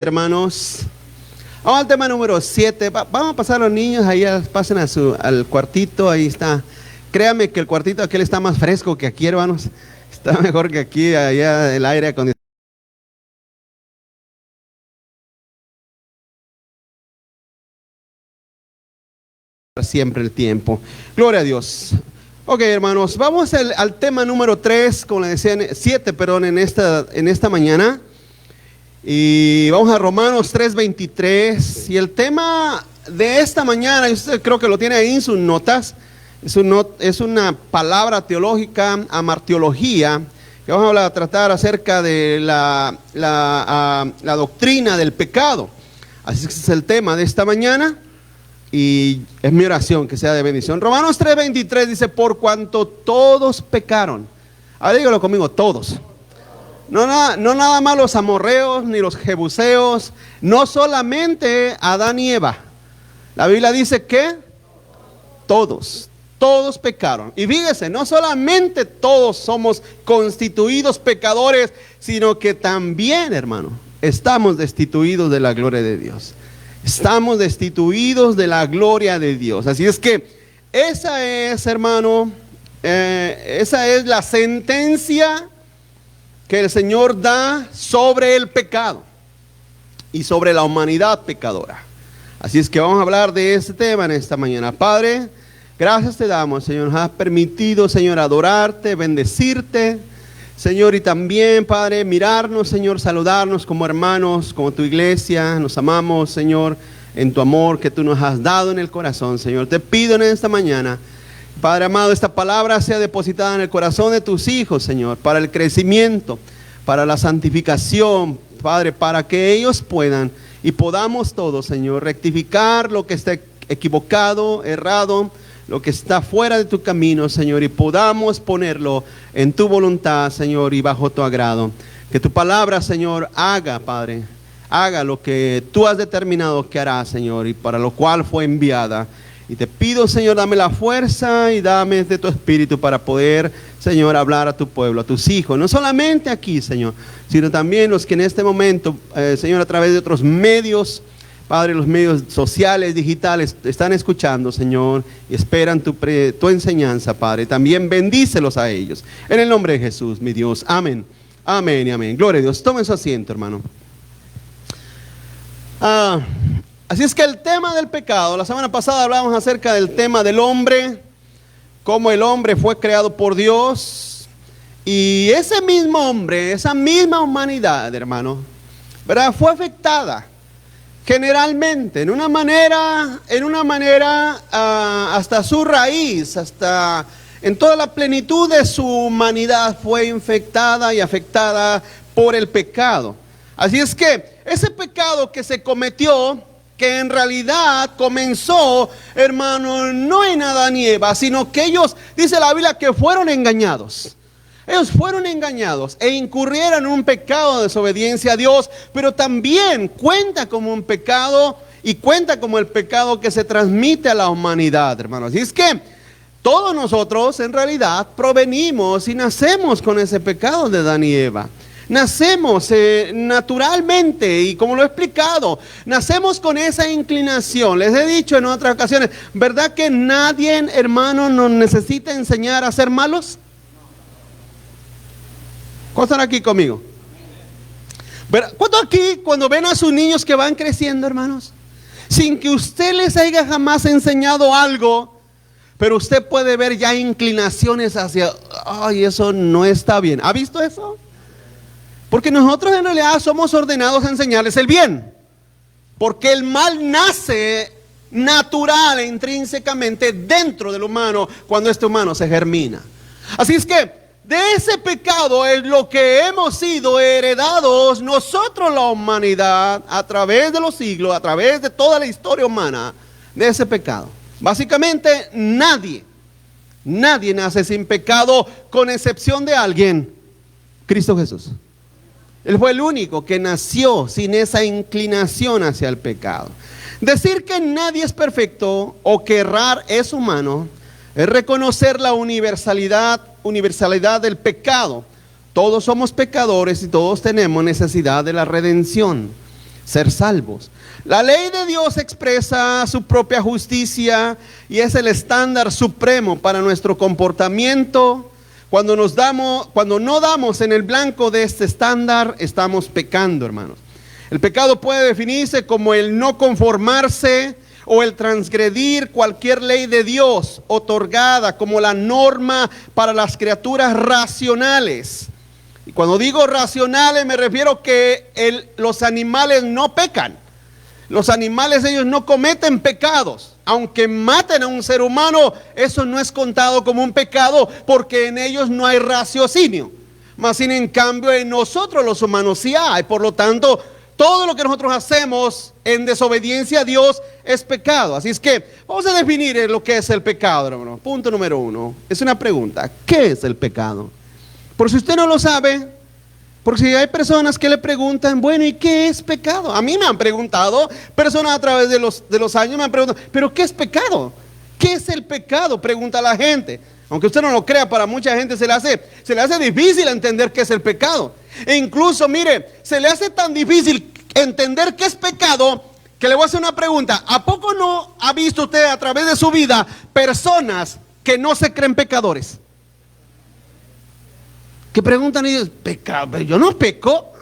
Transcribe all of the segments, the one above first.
Hermanos, vamos al tema número 7. Vamos a pasar a los niños, ahí pasen al cuartito, ahí está. Créame que el cuartito aquel está más fresco que aquí, hermanos. Está mejor que aquí, allá el aire acondicionado. Siempre el tiempo. Gloria a Dios. Ok, hermanos, vamos al tema número 3, como le decían, 7, perdón, en esta mañana. Y vamos a Romanos 3:23. Y el tema de esta mañana, usted creo que lo tiene ahí en sus notas, es una palabra teológica, amartiología, que vamos a tratar acerca de la doctrina del pecado. Así que ese es el tema de esta mañana. Y es mi oración que sea de bendición. Romanos 3:23 dice: por cuanto todos pecaron. Ahora dígalo conmigo, todos. No nada más los amorreos ni los jebuseos, no solamente Adán y Eva. La Biblia dice que todos pecaron. Y fíjese, no solamente todos somos constituidos pecadores, sino que también, hermano, estamos destituidos de la gloria de Dios. Estamos destituidos de la gloria de Dios. Así es que esa es, hermano, esa es la sentencia que el Señor da sobre el pecado y sobre la humanidad pecadora. Así es que vamos a hablar de este tema en esta mañana. Padre, gracias te damos, Señor. Nos has permitido, Señor, adorarte, bendecirte, Señor, y también, Padre, mirarnos, Señor, saludarnos como hermanos, como tu iglesia. Nos amamos, Señor, en tu amor que tú nos has dado en el corazón, Señor. Te pido en esta mañana, Padre amado, esta palabra sea depositada en el corazón de tus hijos, Señor, para el crecimiento, para la santificación, Padre, para que ellos puedan y podamos todos, Señor, rectificar lo que está equivocado, errado, lo que está fuera de tu camino, Señor, y podamos ponerlo en tu voluntad, Señor, y bajo tu agrado. Que tu palabra, Señor, haga, Padre, haga lo que tú has determinado que hará, Señor, y para lo cual fue enviada. Y te pido, Señor, dame la fuerza y dame de tu espíritu para poder, Señor, hablar a tu pueblo, a tus hijos. No solamente aquí, Señor, sino también los que en este momento, Señor, a través de otros medios, Padre, los medios sociales, digitales, están escuchando, Señor, y esperan tu enseñanza, Padre. También bendícelos a ellos. En el nombre de Jesús, mi Dios. Amén. Amén y amén. Gloria a Dios. Tomen su asiento, hermano. Así es que el tema del pecado, la semana pasada hablamos acerca del tema del hombre, cómo el hombre fue creado por Dios, y ese mismo hombre, esa misma humanidad, hermano, ¿verdad?, fue afectada generalmente, en una manera hasta su raíz, hasta en toda la plenitud de su humanidad fue infectada y afectada por el pecado. Así es que ese pecado que se cometió, que en realidad comenzó, hermano, no en Adán y Eva, sino que ellos, dice la Biblia, que fueron engañados. Ellos fueron engañados e incurrieron en un pecado de desobediencia a Dios, pero también cuenta como un pecado y cuenta como el pecado que se transmite a la humanidad, hermanos. Así es que todos nosotros en realidad provenimos y nacemos con ese pecado de Adán y Eva. Nacemos naturalmente, y como lo he explicado, nacemos con esa inclinación. Les he dicho en otras ocasiones, ¿verdad que nadie, hermano, nos necesita enseñar a ser malos? ¿Cuántos están aquí conmigo? ¿Cuántos aquí cuando ven a sus niños que van creciendo, hermanos, sin que usted les haya jamás enseñado algo, pero usted puede ver ya inclinaciones hacia, ay, eso no está bien? ¿Ha visto eso? Porque nosotros en realidad somos ordenados a enseñarles el bien. Porque el mal nace natural e intrínsecamente dentro del humano cuando este humano se germina. Así es que de ese pecado es lo que hemos sido heredados nosotros, la humanidad, a través de los siglos, a través de toda la historia humana, de ese pecado. Básicamente nadie nace sin pecado, con excepción de alguien: Cristo Jesús. Él fue el único que nació sin esa inclinación hacia el pecado. Decir que nadie es perfecto o que errar es humano es reconocer la universalidad del pecado. Todos somos pecadores y todos tenemos necesidad de la redención. ser salvos. La ley de Dios expresa su propia justicia y es el estándar supremo para nuestro comportamiento. Cuando no damos en el blanco de este estándar, estamos pecando, hermanos. El pecado puede definirse como el no conformarse o el transgredir cualquier ley de Dios otorgada como la norma para las criaturas racionales. Y cuando digo racionales me refiero que los animales no pecan. Los animales, ellos no cometen pecados. Aunque maten a un ser humano, eso no es contado como un pecado porque en ellos no hay raciocinio. Más sin en cambio en nosotros los humanos sí hay. Por lo tanto, todo lo que nosotros hacemos en desobediencia a Dios es pecado. Así es que vamos a definir lo que es el pecado, hermano. Punto número 1. Es una pregunta. ¿Qué es el pecado? Por si usted no lo sabe, porque si hay personas que le preguntan, bueno, ¿y qué es pecado? A mí me han preguntado, personas a través de los años me han preguntado, ¿pero qué es pecado? ¿Qué es el pecado? Pregunta la gente. Aunque usted no lo crea, para mucha gente se le hace difícil entender qué es el pecado. E incluso, mire, se le hace tan difícil entender qué es pecado, que le voy a hacer una pregunta. ¿A poco no ha visto usted a través de su vida personas que no se creen pecadores? Que preguntan ellos, pecado, yo no peco,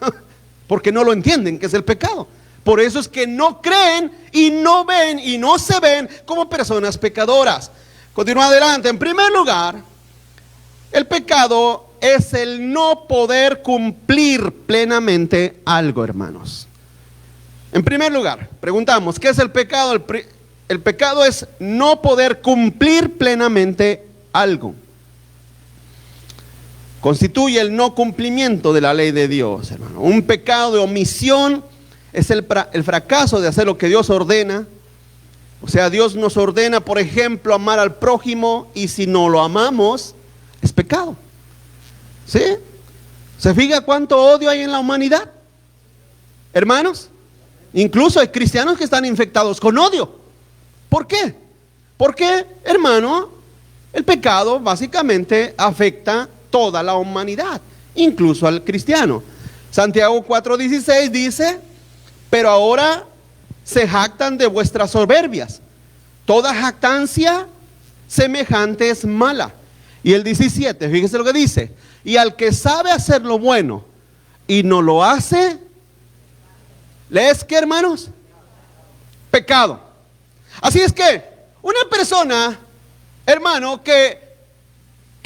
porque no lo entienden, que es el pecado. Por eso es que no creen y no ven y no se ven como personas pecadoras. Continúa adelante. En primer lugar, el pecado es el no poder cumplir plenamente algo, hermanos. En primer lugar, preguntamos, ¿qué es el pecado? El pecado es no poder cumplir plenamente algo. Constituye el no cumplimiento de la ley de Dios, hermano. Un pecado de omisión es el fracaso de hacer lo que Dios ordena. O sea, Dios nos ordena, por ejemplo, amar al prójimo, y si no lo amamos, es pecado. ¿Sí? ¿Se fija cuánto odio hay en la humanidad? Hermanos, incluso hay cristianos que están infectados con odio. ¿Por qué? Porque, hermano, el pecado básicamente afecta toda la humanidad, incluso al cristiano. Santiago 4:16 dice, pero ahora se jactan de vuestras soberbias. Toda jactancia semejante es mala. Y el 17, fíjese lo que dice, y al que sabe hacer lo bueno y no lo hace, ¿le es qué, hermanos? Pecado. Así es que una persona, hermano, que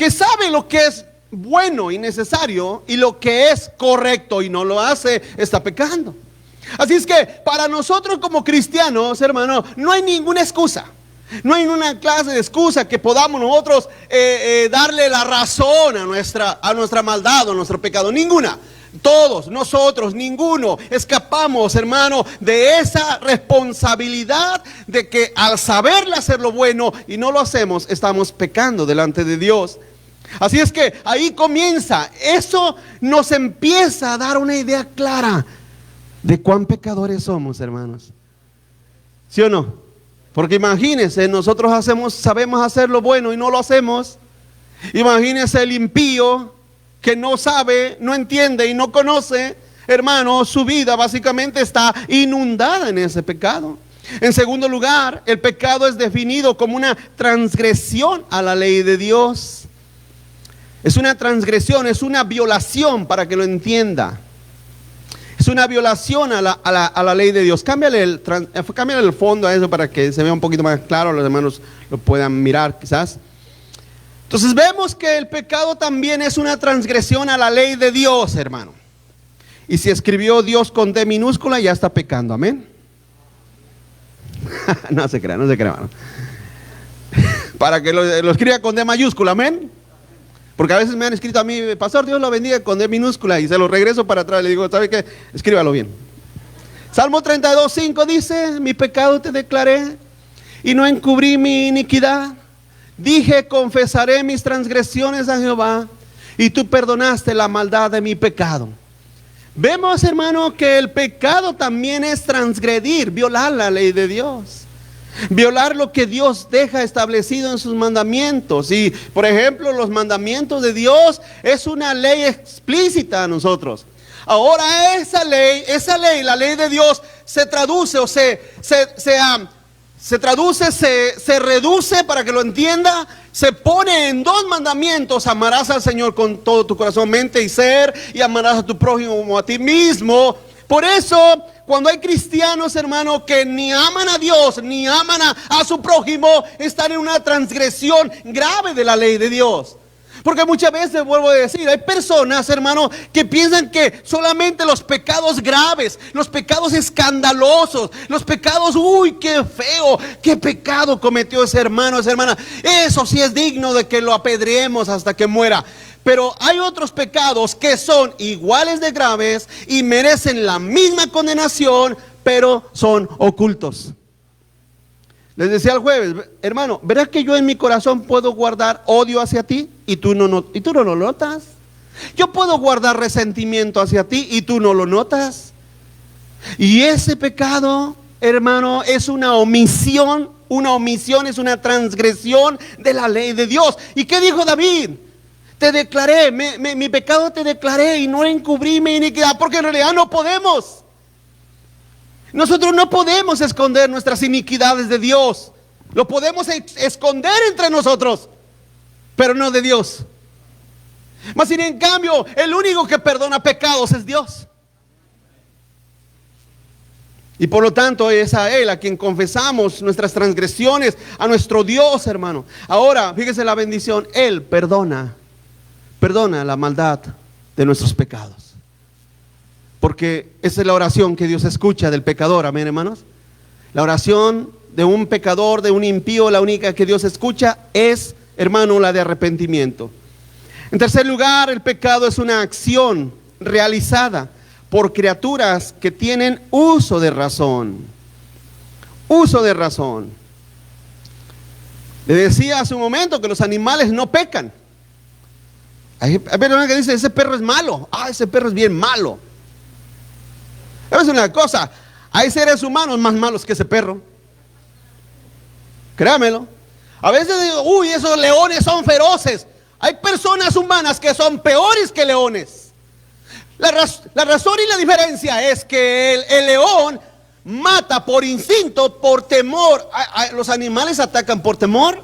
sabe lo que es bueno y necesario y lo que es correcto y no lo hace, está pecando. Así es que para nosotros como cristianos, hermano, no hay ninguna excusa. No hay una clase de excusa que podamos nosotros darle la razón a nuestra maldad o a nuestro pecado. Ninguna. Todos, nosotros, ninguno, escapamos, hermano, de esa responsabilidad de que al saberle hacer lo bueno y no lo hacemos, estamos pecando delante de Dios. Así es que ahí comienza, eso nos empieza a dar una idea clara de cuán pecadores somos, hermanos. ¿Sí o no? Porque imagínense, nosotros sabemos hacer lo bueno y no lo hacemos. Imagínense el impío que no sabe, no entiende y no conoce, hermano, su vida básicamente está inundada en ese pecado. En segundo lugar, el pecado es definido como una transgresión a la ley de Dios. Es una transgresión, es una violación, para que lo entienda. Es una violación a la ley de Dios. Cámbiale el fondo a eso para que se vea un poquito más claro, los hermanos lo puedan mirar quizás. Entonces vemos que el pecado también es una transgresión a la ley de Dios, hermano. Y si escribió Dios con D minúscula, ya está pecando, amén. No se crea, hermano. Para que lo escriba con D mayúscula, amén. Porque a veces me han escrito a mí, pastor, Dios lo bendiga, con D minúscula, y se lo regreso para atrás. Le digo, ¿sabe qué? Escríbalo bien. Salmo 32:5 dice, mi pecado te declaré y no encubrí mi iniquidad. Dije, confesaré mis transgresiones a Jehová, y tú perdonaste la maldad de mi pecado. Vemos, hermano, que el pecado también es transgredir, violar la ley de Dios. Violar lo que Dios deja establecido en sus mandamientos. Y, por ejemplo, los mandamientos de Dios es una ley explícita a nosotros. Ahora esa ley, la ley de Dios, se traduce o se reduce, para que lo entienda, se pone en 2 mandamientos: amarás al Señor con todo tu corazón, mente y ser, y amarás a tu prójimo como a ti mismo. Por eso, cuando hay cristianos, hermano, que ni aman a Dios, ni aman a su prójimo, están en una transgresión grave de la ley de Dios. Porque muchas veces, vuelvo a decir, hay personas, hermano, que piensan que solamente los pecados graves, los pecados escandalosos, los pecados, uy, qué feo, qué pecado cometió ese hermano, esa hermana, eso sí es digno de que lo apedreemos hasta que muera. Pero hay otros pecados que son iguales de graves y merecen la misma condenación, pero son ocultos. Les decía el jueves, hermano, ¿verás que yo en mi corazón puedo guardar odio hacia ti y tú no lo notas? Yo puedo guardar resentimiento hacia ti y tú no lo notas. Y ese pecado, hermano, es una omisión, es una transgresión de la ley de Dios. ¿Y qué dijo David? Te declaré, mi pecado te declaré y no encubrí mi iniquidad, porque en realidad no podemos. Nosotros no podemos esconder nuestras iniquidades de Dios. Lo podemos esconder entre nosotros, pero no de Dios. Mas sin en cambio, el único que perdona pecados es Dios. Y por lo tanto es a Él a quien confesamos nuestras transgresiones, a nuestro Dios, hermano. Ahora, fíjese la bendición: Él perdona la maldad de nuestros pecados. Porque esa es la oración que Dios escucha del pecador, amén, hermanos. La oración de un pecador, de un impío, la única que Dios escucha es, hermano, la de arrepentimiento. En tercer lugar, el pecado es una acción realizada por criaturas que tienen uso de razón. Uso de razón. Le decía hace un momento que los animales no pecan. Hay personas que dicen, ese perro es malo. Ese perro es bien malo. Es una cosa, hay seres humanos más malos que ese perro. Créamelo. A veces digo, uy, esos leones son feroces. Hay personas humanas que son peores que leones. La razón y la diferencia es que el león mata por instinto, por temor. Los animales atacan por temor.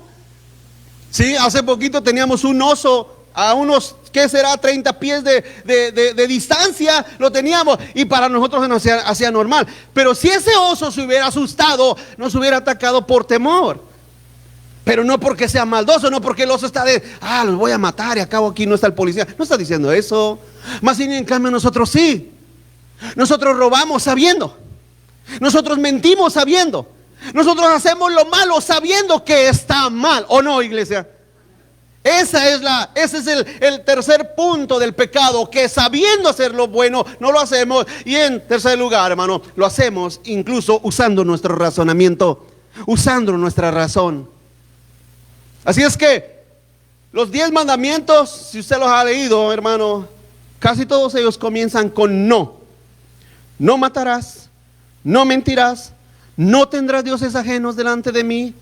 Sí, hace poquito teníamos un oso a unos, ¿qué será? 30 pies de distancia, lo teníamos, y para nosotros se nos hacía normal. Pero si ese oso se hubiera asustado, nos hubiera atacado por temor. Pero no porque sea maldoso, no porque el oso está los voy a matar y acabo aquí no está el policía. No está diciendo eso. Más bien, en cambio, nosotros sí. Nosotros robamos sabiendo. Nosotros mentimos sabiendo. Nosotros hacemos lo malo sabiendo que está mal. ¿O no, iglesia? Ese es el tercer punto del pecado, que sabiendo hacer lo bueno, no lo hacemos. Y en tercer lugar, hermano, lo hacemos incluso usando nuestro razonamiento, usando nuestra razón. Así es que los 10 mandamientos, si usted los ha leído, hermano, casi todos ellos comienzan con no. No matarás, no mentirás, no tendrás dioses ajenos delante de mí.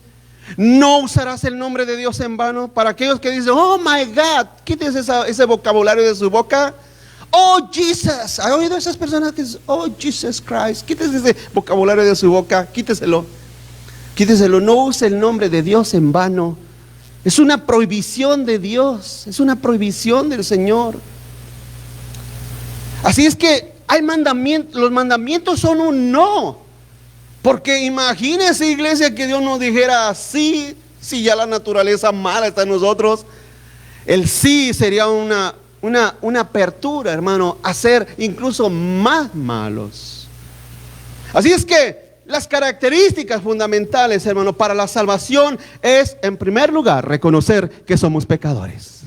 No usarás el nombre de Dios en vano. Para aquellos que dicen, oh my God, quítese ese vocabulario de su boca. Oh Jesus, ¿ha oído esas personas que dicen, oh Jesus Christ? Quítese ese vocabulario de su boca, quíteselo. No use el nombre de Dios en vano. Es una prohibición de Dios, es una prohibición del Señor. Así es que hay mandamientos, los mandamientos son un no. Porque imagínese, iglesia, que Dios nos dijera sí, si ya la naturaleza mala está en nosotros. El sí sería una apertura, hermano, a ser incluso más malos. Así es que las características fundamentales, hermano, para la salvación es, en primer lugar, reconocer que somos pecadores.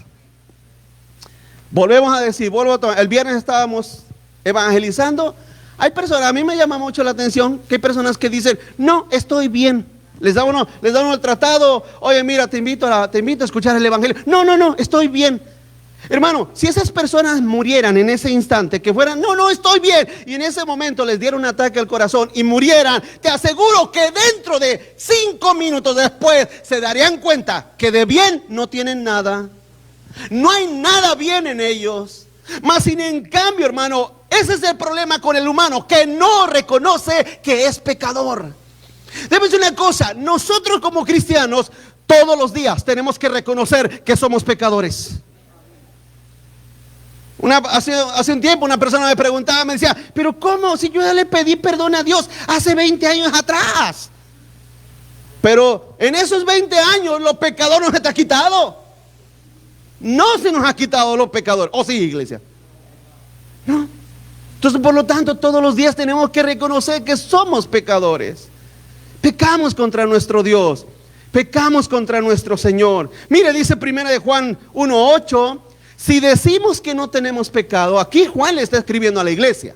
Volvemos a decir, el viernes estábamos evangelizando. Hay personas, a mí me llama mucho la atención que hay personas que dicen, no, estoy bien. Les da uno el tratado, oye, mira, te invito a escuchar el evangelio. No, estoy bien. Hermano, si esas personas murieran en ese instante, que fueran, no, estoy bien, y en ese momento les diera un ataque al corazón y murieran, te aseguro que dentro de 5 minutos después se darían cuenta que de bien no tienen nada. No hay nada bien en ellos. Mas sin en cambio, hermano, ese es el problema con el humano, que no reconoce que es pecador. Debe decir una cosa, nosotros como cristianos todos los días tenemos que reconocer que somos pecadores. Hace un tiempo una persona me preguntaba, me decía, pero ¿cómo? Si yo ya le pedí perdón a Dios hace 20 años atrás. Pero en esos 20 años lo pecador nos está quitado. No se nos ha quitado lo pecador. ¿O sí, iglesia? No. Entonces, por lo tanto, todos los días tenemos que reconocer que somos pecadores. Pecamos contra nuestro Dios. Pecamos contra nuestro Señor. Mire, dice 1 de Juan 1:8. Si decimos que no tenemos pecado, aquí Juan le está escribiendo a la iglesia.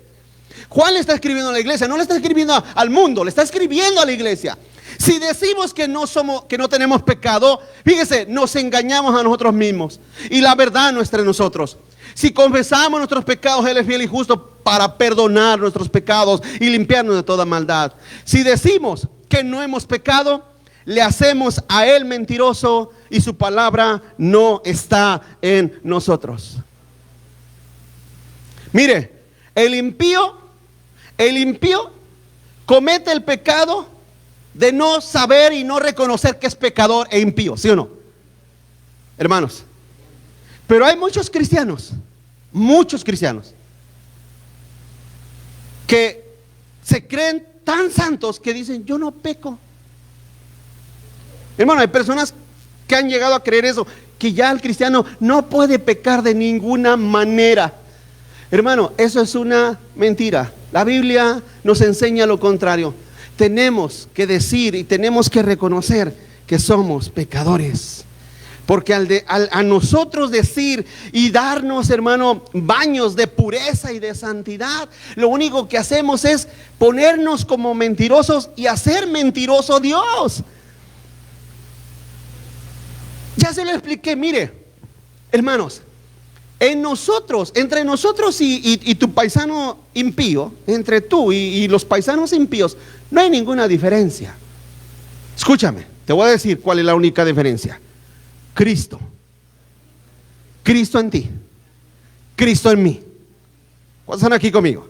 Juan le está escribiendo a la iglesia, no le está escribiendo al mundo, le está escribiendo a la iglesia. Si decimos que no tenemos pecado, fíjese, nos engañamos a nosotros mismos y la verdad no está en nosotros. Si confesamos nuestros pecados, Él es fiel y justo para perdonar nuestros pecados y limpiarnos de toda maldad. Si decimos que no hemos pecado, le hacemos a Él mentiroso y su palabra no está en nosotros. Mire, el impío comete el pecado de no saber y no reconocer que es pecador e impío, ¿sí o no? Hermanos, pero hay muchos cristianos que se creen tan santos que dicen, yo no peco. Hermano, hay personas que han llegado a creer eso, que ya el cristiano no puede pecar de ninguna manera. Hermano, eso es una mentira. La Biblia nos enseña lo contrario. Tenemos que decir y tenemos que reconocer que somos pecadores. Porque a nosotros decir y darnos, hermano, baños de pureza y de santidad, lo único que hacemos es ponernos como mentirosos y hacer mentiroso a Dios. Ya se lo expliqué, mire, hermanos, entre nosotros y tu paisano impío, entre tú y los paisanos impíos, no hay ninguna diferencia. Escúchame, te voy a decir cuál es la única diferencia. Cristo en ti, Cristo en mí. ¿Cuántos están aquí conmigo?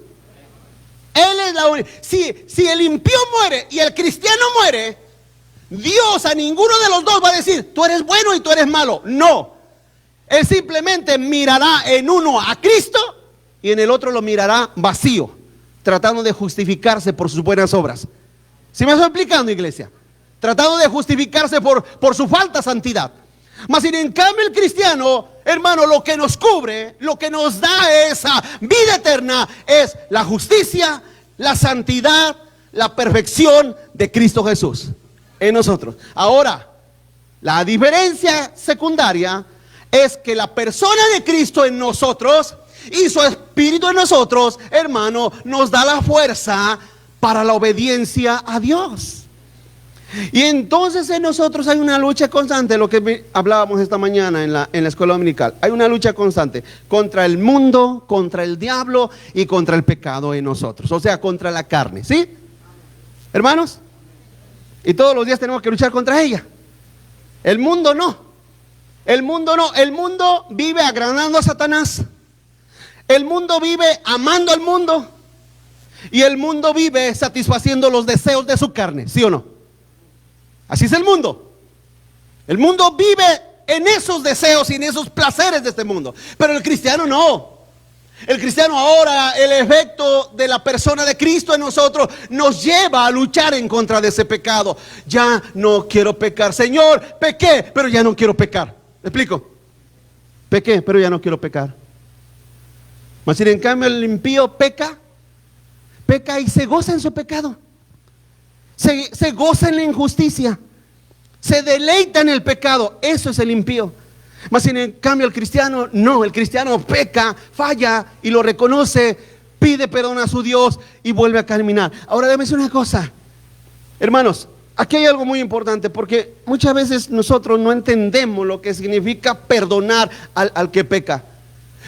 Él es la única. Si el impío muere y el cristiano muere, Dios a ninguno de los dos va a decir, tú eres bueno y tú eres malo. No, Él simplemente mirará en uno a Cristo y en el otro lo mirará vacío, tratando de justificarse por sus buenas obras. ¿Sí me estoy explicando, iglesia? Tratando de justificarse por su falta de santidad. Mas sin en cambio el cristiano, hermano, lo que nos cubre, lo que nos da esa vida eterna es la justicia, la santidad, la perfección de Cristo Jesús en nosotros. Ahora, la diferencia secundaria es que la persona de Cristo en nosotros y su espíritu en nosotros, hermano, nos da la fuerza para la obediencia a Dios. Y entonces en nosotros hay una lucha constante, lo que hablábamos esta mañana en la escuela dominical. Hay una lucha constante contra el mundo, contra el diablo y contra el pecado en nosotros. O sea, contra la carne, ¿sí? Hermanos, y todos los días tenemos que luchar contra ella. El mundo no. El mundo vive agradando a Satanás. El mundo vive amando al mundo. Y el mundo vive satisfaciendo los deseos de su carne, ¿sí o no? Así es el mundo. El mundo vive en esos deseos y en esos placeres de este mundo. Pero el cristiano no. El cristiano ahora, el efecto de la persona de Cristo en nosotros nos lleva a luchar en contra de ese pecado. Ya no quiero pecar. Señor, pequé, pero ya no quiero pecar. ¿Me explico? Pequé, pero ya no quiero pecar. Mas si en cambio el impío peca y se goza en su pecado. Se goza en la injusticia, se deleita en el pecado. Eso es el impío. Mas en cambio el cristiano no, el cristiano peca, falla y lo reconoce, pide perdón a su Dios y vuelve a caminar. Ahora déjame decir una cosa, hermanos, aquí hay algo muy importante, porque muchas veces nosotros no entendemos lo que significa perdonar al que peca.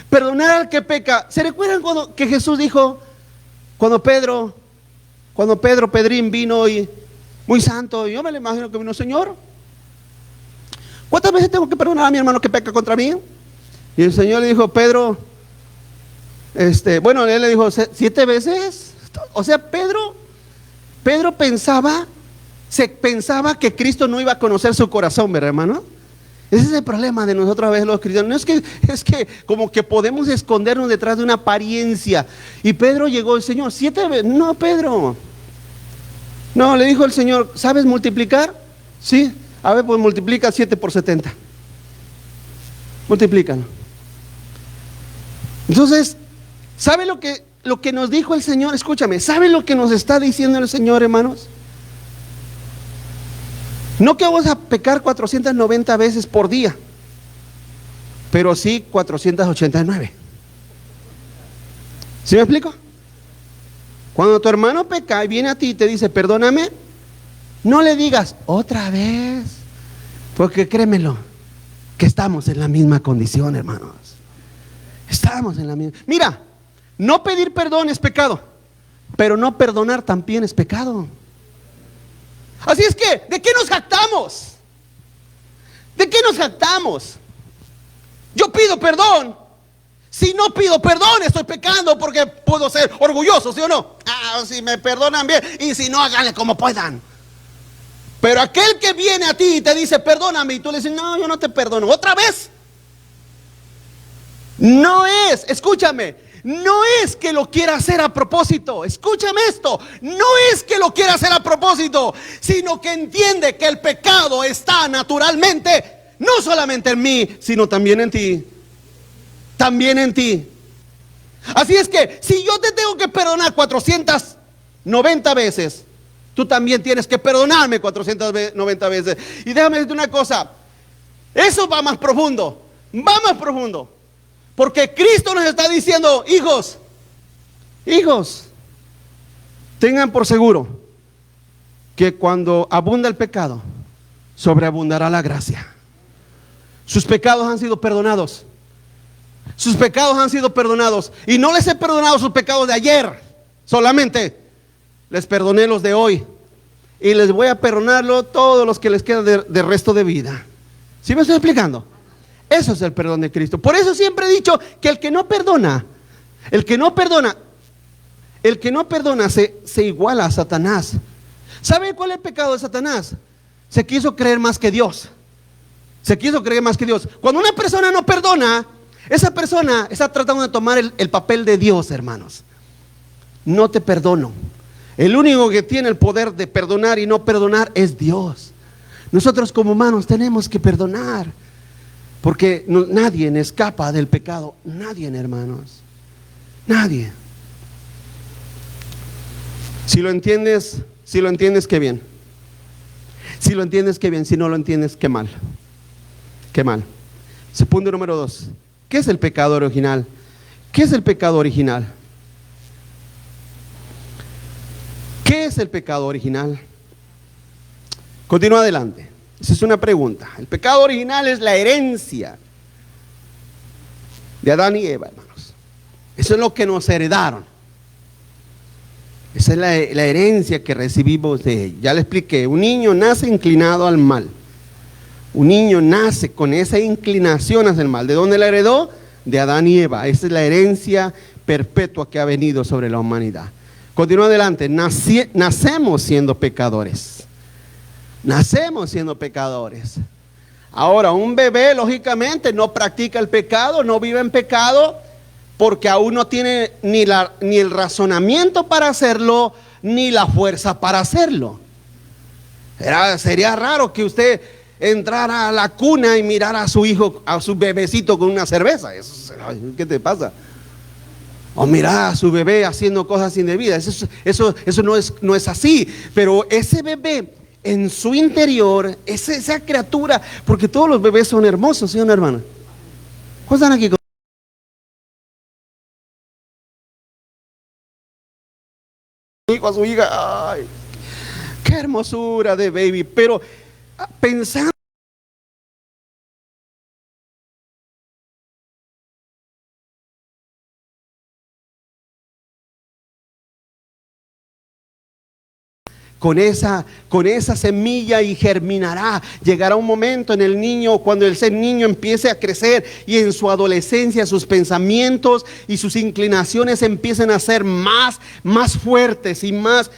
Perdonar al que peca. ¿Se recuerdan que Jesús dijo, cuando Pedrín vino y muy santo, yo me lo imagino que vino, Señor, ¿cuántas veces tengo que perdonar a mi hermano que peca contra mí? Y el Señor le dijo, Pedro, Bueno, él le dijo 7 veces. O sea, Pedro pensaba que Cristo no iba a conocer su corazón, ¿verdad, hermano? Ese es el problema de nosotros a veces los cristianos. No es que como que podemos escondernos detrás de una apariencia. Y Pedro llegó, el Señor, 7 veces. No, Pedro. No, le dijo el Señor, ¿sabes multiplicar? Sí. A ver, pues multiplica 7 por 70. Multiplícalo. Entonces, ¿sabe lo que nos dijo el Señor? Escúchame, ¿sabe lo que nos está diciendo el Señor, hermanos? No que vamos a pecar 490 veces por día, pero sí 489. ¿Sí me explico? Cuando tu hermano peca y viene a ti y te dice, perdóname, no le digas otra vez, porque créemelo, que estamos en la misma condición, hermanos. Estamos en la misma. Mira, no pedir perdón es pecado, pero no perdonar también es pecado. Así es que, ¿de qué nos jactamos? ¿De qué nos jactamos? Yo pido perdón. Si no pido perdón, estoy pecando porque puedo ser orgulloso, ¿sí o no? Si me perdonan bien, y si no, háganle como puedan. Pero aquel que viene a ti y te dice, perdóname, y tú le dices, no, yo no te perdono, ¿otra vez? No es, escúchame, no es que lo quiera hacer a propósito. Escúchame esto, no es que lo quiera hacer a propósito, sino que entiende que el pecado está naturalmente, no solamente en mí, sino también en ti. También en ti. Así es que si yo te tengo que perdonar 490 veces, tú también tienes que perdonarme 490 veces. Y déjame decirte una cosa, eso va más profundo, va más profundo. Porque Cristo nos está diciendo, hijos, tengan por seguro que cuando abunda el pecado, sobreabundará la gracia. Sus pecados han sido perdonados. Sus pecados han sido perdonados. Y no les he perdonado sus pecados de ayer solamente. Les perdoné los de hoy. Y les voy a perdonarlo todos los que les quedan de resto de vida. ¿Sí me estoy explicando? Eso es el perdón de Cristo. Por eso siempre he dicho que el que no perdona se iguala a Satanás. ¿Sabe cuál es el pecado de Satanás? Se quiso creer más que Dios. Cuando una persona no perdona, esa persona está tratando de tomar el papel de Dios, hermanos. No te perdono. El único que tiene el poder de perdonar y no perdonar es Dios. Nosotros como humanos tenemos que perdonar. Porque nadie escapa del pecado. Nadie, hermanos. Nadie. Si lo entiendes, qué bien. Si lo entiendes, qué bien. Si no lo entiendes, qué mal. Qué mal. Punto número 2. ¿Qué es el pecado original? ¿Qué es el pecado original? ¿Qué es el pecado original? Continúa adelante. Esa es una pregunta. El pecado original es la herencia de Adán y Eva, hermanos. Eso es lo que nos heredaron. Esa es la herencia que recibimos de ellos. Ya le expliqué, un niño nace inclinado al mal. Un niño nace con esa inclinación hacia el mal. ¿De dónde la heredó? De Adán y Eva. Esa es la herencia perpetua que ha venido sobre la humanidad. Continúa adelante. Nacemos siendo pecadores. Nacemos siendo pecadores. Ahora, un bebé lógicamente no practica el pecado, no vive en pecado, porque aún no tiene ni el razonamiento para hacerlo, ni la fuerza para hacerlo. Sería raro que usted entrara a la cuna y mirara a su hijo, a su bebecito con una cerveza. ¿Qué te pasa? O mirar a su bebé haciendo cosas indebidas. Eso no es así. Pero ese bebé en su interior, esa criatura, porque todos los bebés son hermosos, ¿sí o no, hermana? ¿Cuántos están aquí? A su hija, ay, qué hermosura de baby, pero pensando con esa semilla y germinará. Llegará un momento en el niño, cuando ese niño empiece a crecer y en su adolescencia sus pensamientos y sus inclinaciones empiecen a ser más fuertes y más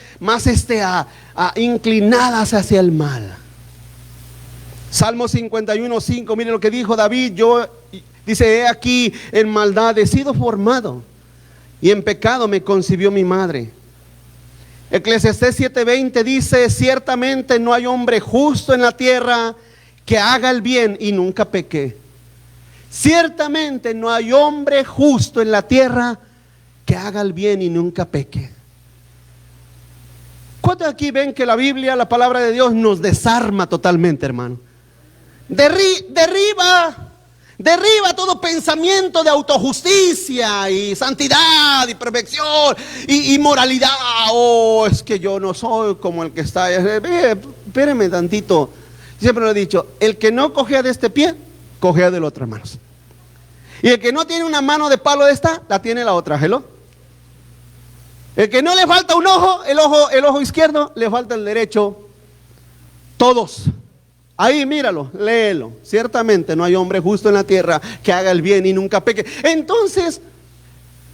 inclinadas hacia el mal. Salmo 51:5, mire lo que dijo David. Dice, he aquí, en maldad he sido formado, y en pecado me concibió mi madre. Eclesiastés 7:20 dice, ciertamente no hay hombre justo en la tierra que haga el bien y nunca peque. Ciertamente no hay hombre justo en la tierra que haga el bien y nunca peque. ¿Cuántos aquí ven que la Biblia, la palabra de Dios, nos desarma totalmente, hermano? Derriba todo pensamiento de autojusticia y santidad y perfección y moralidad. Es que yo no soy como el que está allá. Espéreme tantito. Siempre lo he dicho, el que no cojea de este pie, cojea del otro, hermanos. Y el que no tiene una mano de palo de esta, la tiene la otra. ¿Hello? El que no le falta un ojo, el ojo izquierdo, le falta el derecho. Todos. Ahí míralo, léelo. Ciertamente no hay hombre justo en la tierra que haga el bien y nunca peque. Entonces,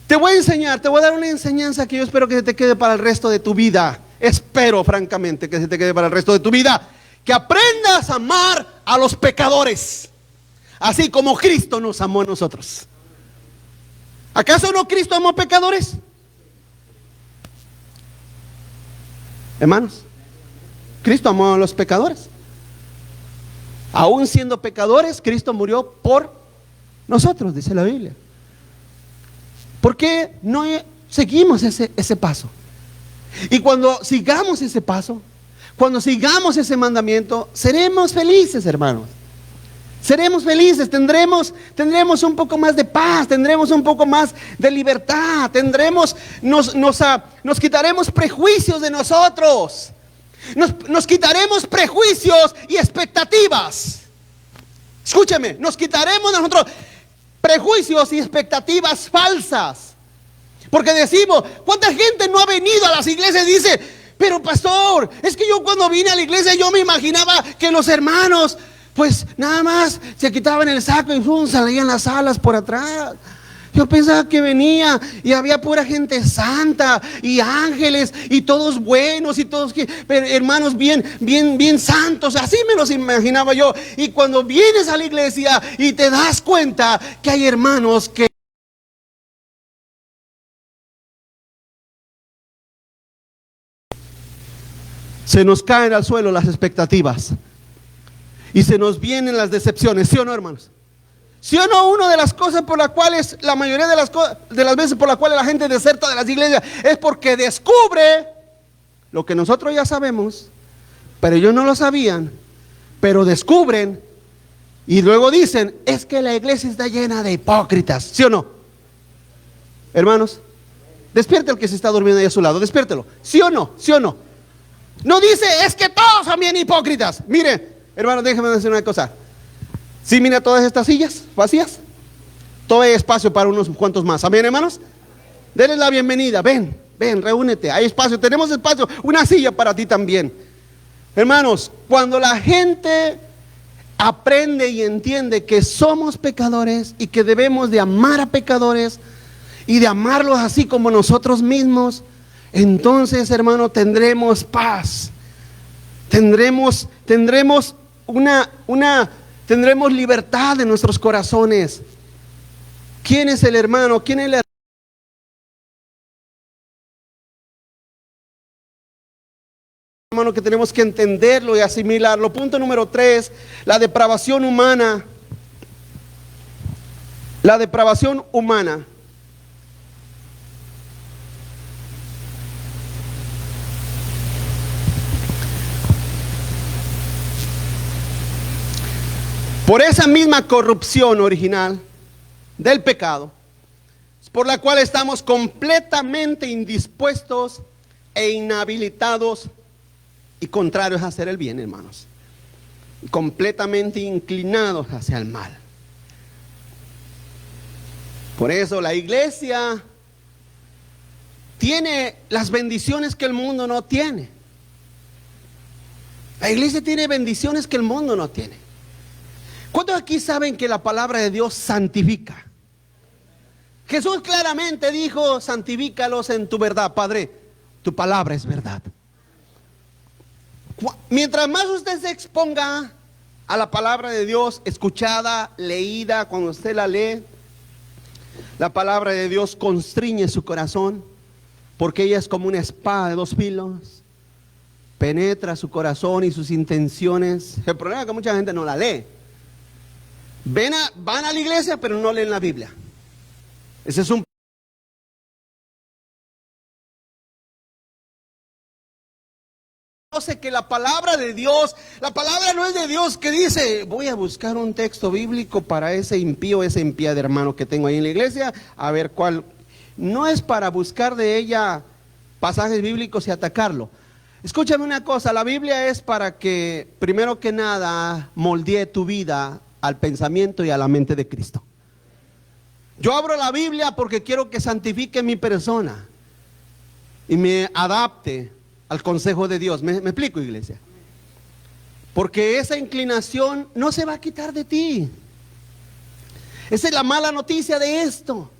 te voy a dar una enseñanza que yo espero que se te quede para el resto de tu vida. Espero francamente que se te quede para el resto de tu vida. Que aprendas a amar a los pecadores, así como Cristo nos amó a nosotros. ¿Acaso no Cristo amó pecadores? Hermanos, Cristo amó a los pecadores. Aún siendo pecadores, Cristo murió por nosotros, dice la Biblia. ¿Por qué no seguimos ese paso? Y cuando sigamos ese paso, cuando sigamos ese mandamiento, seremos felices, hermanos. Seremos felices, tendremos un poco más de paz, tendremos un poco más de libertad, nos quitaremos prejuicios de nosotros. Nos quitaremos prejuicios y expectativas. Escúcheme, nos quitaremos nosotros prejuicios y expectativas falsas. Porque decimos, ¿cuánta gente no ha venido a las iglesias y dice, pero pastor, es que yo cuando vine a la iglesia yo me imaginaba que los hermanos pues nada más se quitaban el saco y salían las alas por atrás? Yo pensaba que venía y había pura gente santa y ángeles y todos buenos y todos hermanos bien santos. Así me los imaginaba yo. Y cuando vienes a la iglesia y te das cuenta que hay hermanos que se nos caen al suelo las expectativas y se nos vienen las decepciones, ¿sí o no, hermanos? ¿Sí o no? Una de las cosas por las cuales, la mayoría de las veces por las cuales la gente deserta de las iglesias es porque descubre lo que nosotros ya sabemos, pero ellos no lo sabían, pero descubren y luego dicen, es que la iglesia está llena de hipócritas, ¿sí o no? Hermanos, despierte al que se está durmiendo ahí a su lado, despiértelo, ¿sí o no? ¿Sí o no? No dice, es que todos son bien hipócritas. Mire, hermanos, déjenme decir una cosa. ¿Sí mira todas estas sillas vacías? Todo hay espacio para unos cuantos más. ¿Amén, hermanos? Denles la bienvenida. Ven, reúnete. Hay espacio, tenemos espacio. Una silla para ti también. Hermanos, cuando la gente aprende y entiende que somos pecadores y que debemos de amar a pecadores y de amarlos así como nosotros mismos, entonces, hermano, tendremos paz. Tendremos libertad en nuestros corazones. ¿Quién es el hermano? ¿Quién es el hermano que tenemos que entenderlo y asimilarlo? Punto número 3, la depravación humana. La depravación humana. Por esa misma corrupción original del pecado, por la cual estamos completamente indispuestos e inhabilitados y contrarios a hacer el bien, hermanos. Completamente inclinados hacia el mal. Por eso la iglesia tiene las bendiciones que el mundo no tiene. La iglesia tiene bendiciones que el mundo no tiene. ¿Cuántos aquí saben que la palabra de Dios santifica? Jesús claramente dijo: santifícalos en tu verdad. Padre, tu palabra es verdad. Mientras más usted se exponga a la palabra de Dios, escuchada, leída, cuando usted la lee, la palabra de Dios constriñe su corazón, porque ella es como una espada de dos filos, penetra su corazón y sus intenciones. El problema es que mucha gente no la lee. Van a la iglesia, pero no leen la Biblia. Ese es un... Yo sé que la palabra de Dios, la palabra no es de Dios que dice: voy a buscar un texto bíblico para ese impío, esa impía de hermano que tengo ahí en la iglesia, a ver cuál. No es para buscar de ella pasajes bíblicos y atacarlo. Escúchame una cosa, la Biblia es para que, primero que nada, moldee tu vida al pensamiento y a la mente de Cristo. Yo abro la Biblia porque quiero que santifique mi persona y me adapte al consejo de Dios. ¿Me explico, iglesia? Porque esa inclinación no se va a quitar de ti. Esa es la mala noticia de esto.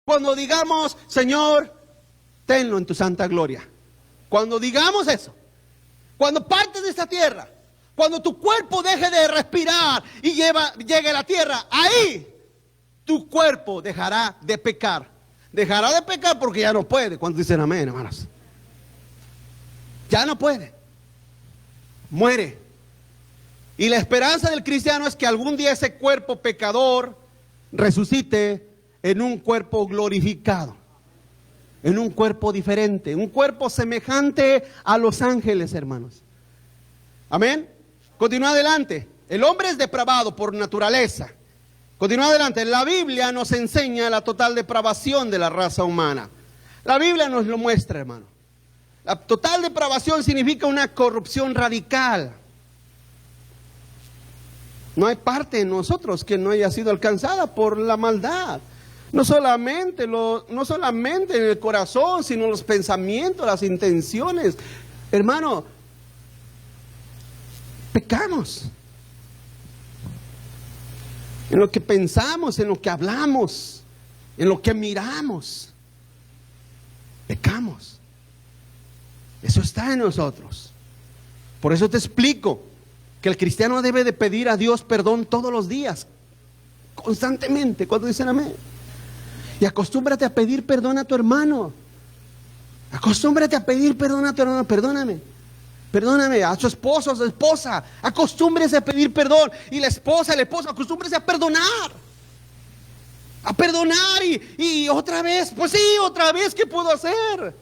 Cuando digamos: Señor, tenlo en tu santa gloria. Cuando digamos eso, cuando partes de esta tierra, cuando tu cuerpo deje de respirar y llegue a la tierra, ahí tu cuerpo dejará de pecar. Dejará de pecar porque ya no puede. ¿Cuántos dicen amén, hermanos? Ya no puede. Muere. Y la esperanza del cristiano es que algún día ese cuerpo pecador resucite en un cuerpo glorificado, en un cuerpo diferente, un cuerpo semejante a los ángeles, hermanos. Amén. Continúa adelante. El hombre es depravado por naturaleza. Continúa adelante. La Biblia nos enseña la total depravación de la raza humana. La Biblia nos lo muestra, hermano. La total depravación significa una corrupción radical. No hay parte en nosotros que no haya sido alcanzada por la maldad. No solamente en el corazón, sino los pensamientos, las intenciones. Hermano, pecamos. En lo que pensamos, en lo que hablamos, en lo que miramos. Pecamos. Eso está en nosotros. Por eso te explico que el cristiano debe de pedir a Dios perdón todos los días, constantemente. ¿Cuántos dicen amén? Y acostúmbrate a pedir perdón a tu hermano. Acostúmbrate a pedir perdón a tu hermano. Perdóname, a su esposo, a su esposa. Acostúmbrese a pedir perdón. Y la esposa, el esposo, acostúmbrese a perdonar. A perdonar y otra vez. Pues sí, otra vez, ¿qué puedo hacer?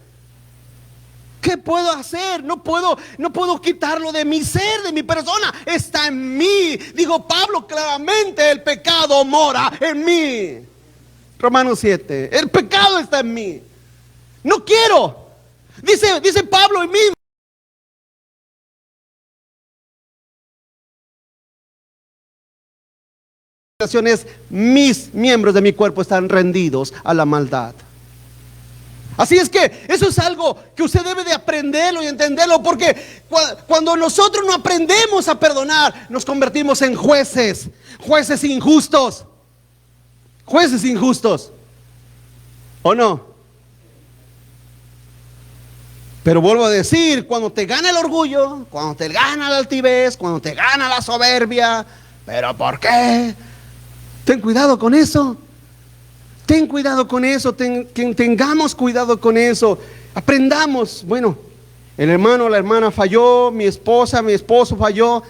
¿Qué puedo hacer? No puedo quitarlo de mi ser, de mi persona. Está en mí. Dijo Pablo claramente: el pecado mora en mí. Romanos 7. El pecado está en mí. No quiero. Dice Pablo en mí. Mis miembros de mi cuerpo están rendidos a la maldad. Así es que eso es algo que usted debe de aprenderlo y entenderlo, porque cuando nosotros no aprendemos a perdonar, nos convertimos en jueces injustos. Jueces injustos. ¿O no? Pero vuelvo a decir, cuando te gana el orgullo, cuando te gana la altivez, cuando te gana la soberbia, ¿pero por qué? Ten cuidado con eso. Ten cuidado con eso. Tengamos cuidado con eso. Aprendamos. Bueno, el hermano o la hermana falló, mi esposa, mi esposo falló.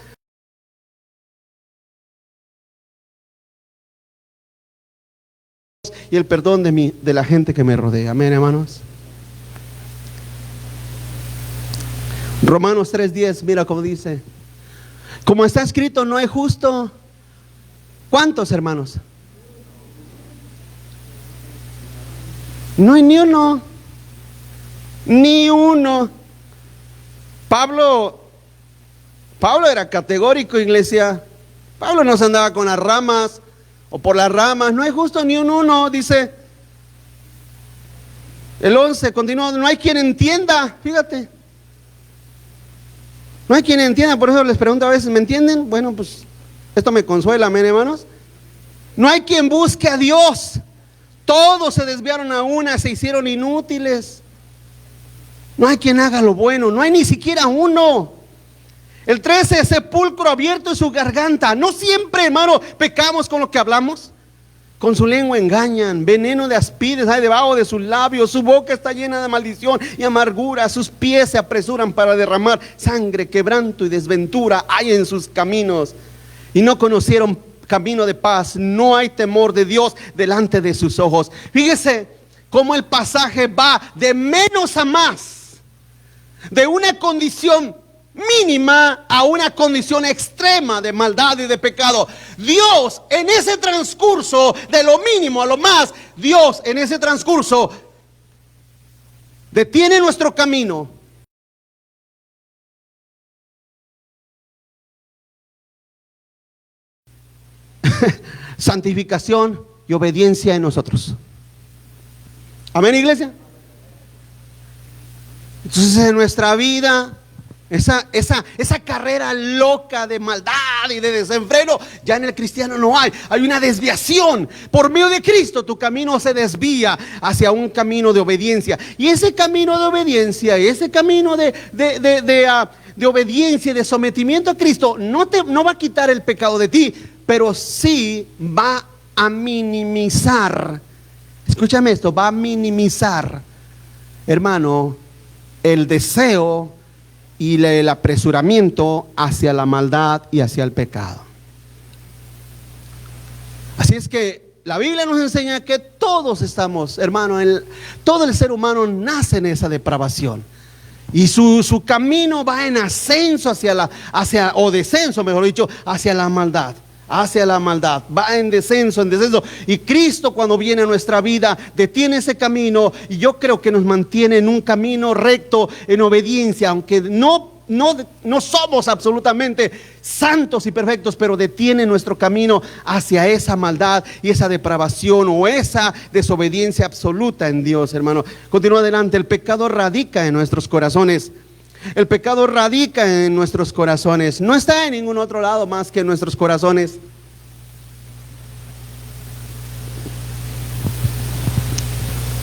Y el perdón de la gente que me rodea. Amén, hermanos. Romanos 3:10, mira cómo dice: como está escrito, no hay justo. ¿Cuántos, hermanos? No hay ni uno. Ni uno. Pablo era categórico, iglesia. Pablo no se andaba con las ramas o por las ramas. No hay justo ni un uno, dice. El 11 continúa, no hay quien entienda, fíjate. No hay quien entienda, por eso les pregunto a veces, ¿me entienden? Bueno, pues esto me consuela, amén, hermanos. No hay quien busque a Dios. Todos se desviaron a una, se hicieron inútiles. No hay quien haga lo bueno, no hay ni siquiera uno. El 13, sepulcro abierto en su garganta. No siempre, hermano, pecamos con lo que hablamos. Con su lengua engañan, veneno de aspides hay debajo de sus labios, su boca está llena de maldición y amargura, sus pies se apresuran para derramar sangre, quebranto y desventura hay en sus caminos. Y no conocieron camino de paz, no hay temor de Dios delante de sus ojos. Fíjese cómo el pasaje va de menos a más, de una condición mínima a una condición extrema de maldad y de pecado. Dios en ese transcurso, de lo mínimo a lo más, Dios en ese transcurso detiene nuestro camino. Santificación y obediencia en nosotros. Amén, iglesia. Entonces en nuestra vida esa carrera loca de maldad y de desenfreno, ya en el cristiano no hay. Hay una desviación. Por medio de Cristo tu camino se desvía hacia un camino de obediencia. Y ese camino de obediencia, ese camino de obediencia y de sometimiento a Cristo no va a quitar el pecado de ti, pero sí va a minimizar. Escúchame esto, va a minimizar, hermano, el deseo y el apresuramiento hacia la maldad y hacia el pecado. Así es que la Biblia nos enseña que todos estamos, hermano, todo el ser humano nace en esa depravación. Y su camino va en ascenso o descenso, mejor dicho, hacia la maldad. Hacia la maldad, va en descenso. Y Cristo, cuando viene a nuestra vida, detiene ese camino. Y yo creo que nos mantiene en un camino recto, en obediencia, aunque no somos absolutamente santos y perfectos, pero detiene nuestro camino hacia esa maldad y esa depravación o esa desobediencia absoluta en Dios, hermano. Continúa adelante. El pecado radica en nuestros corazones. El pecado radica en nuestros corazones. No está en ningún otro lado más que en nuestros corazones.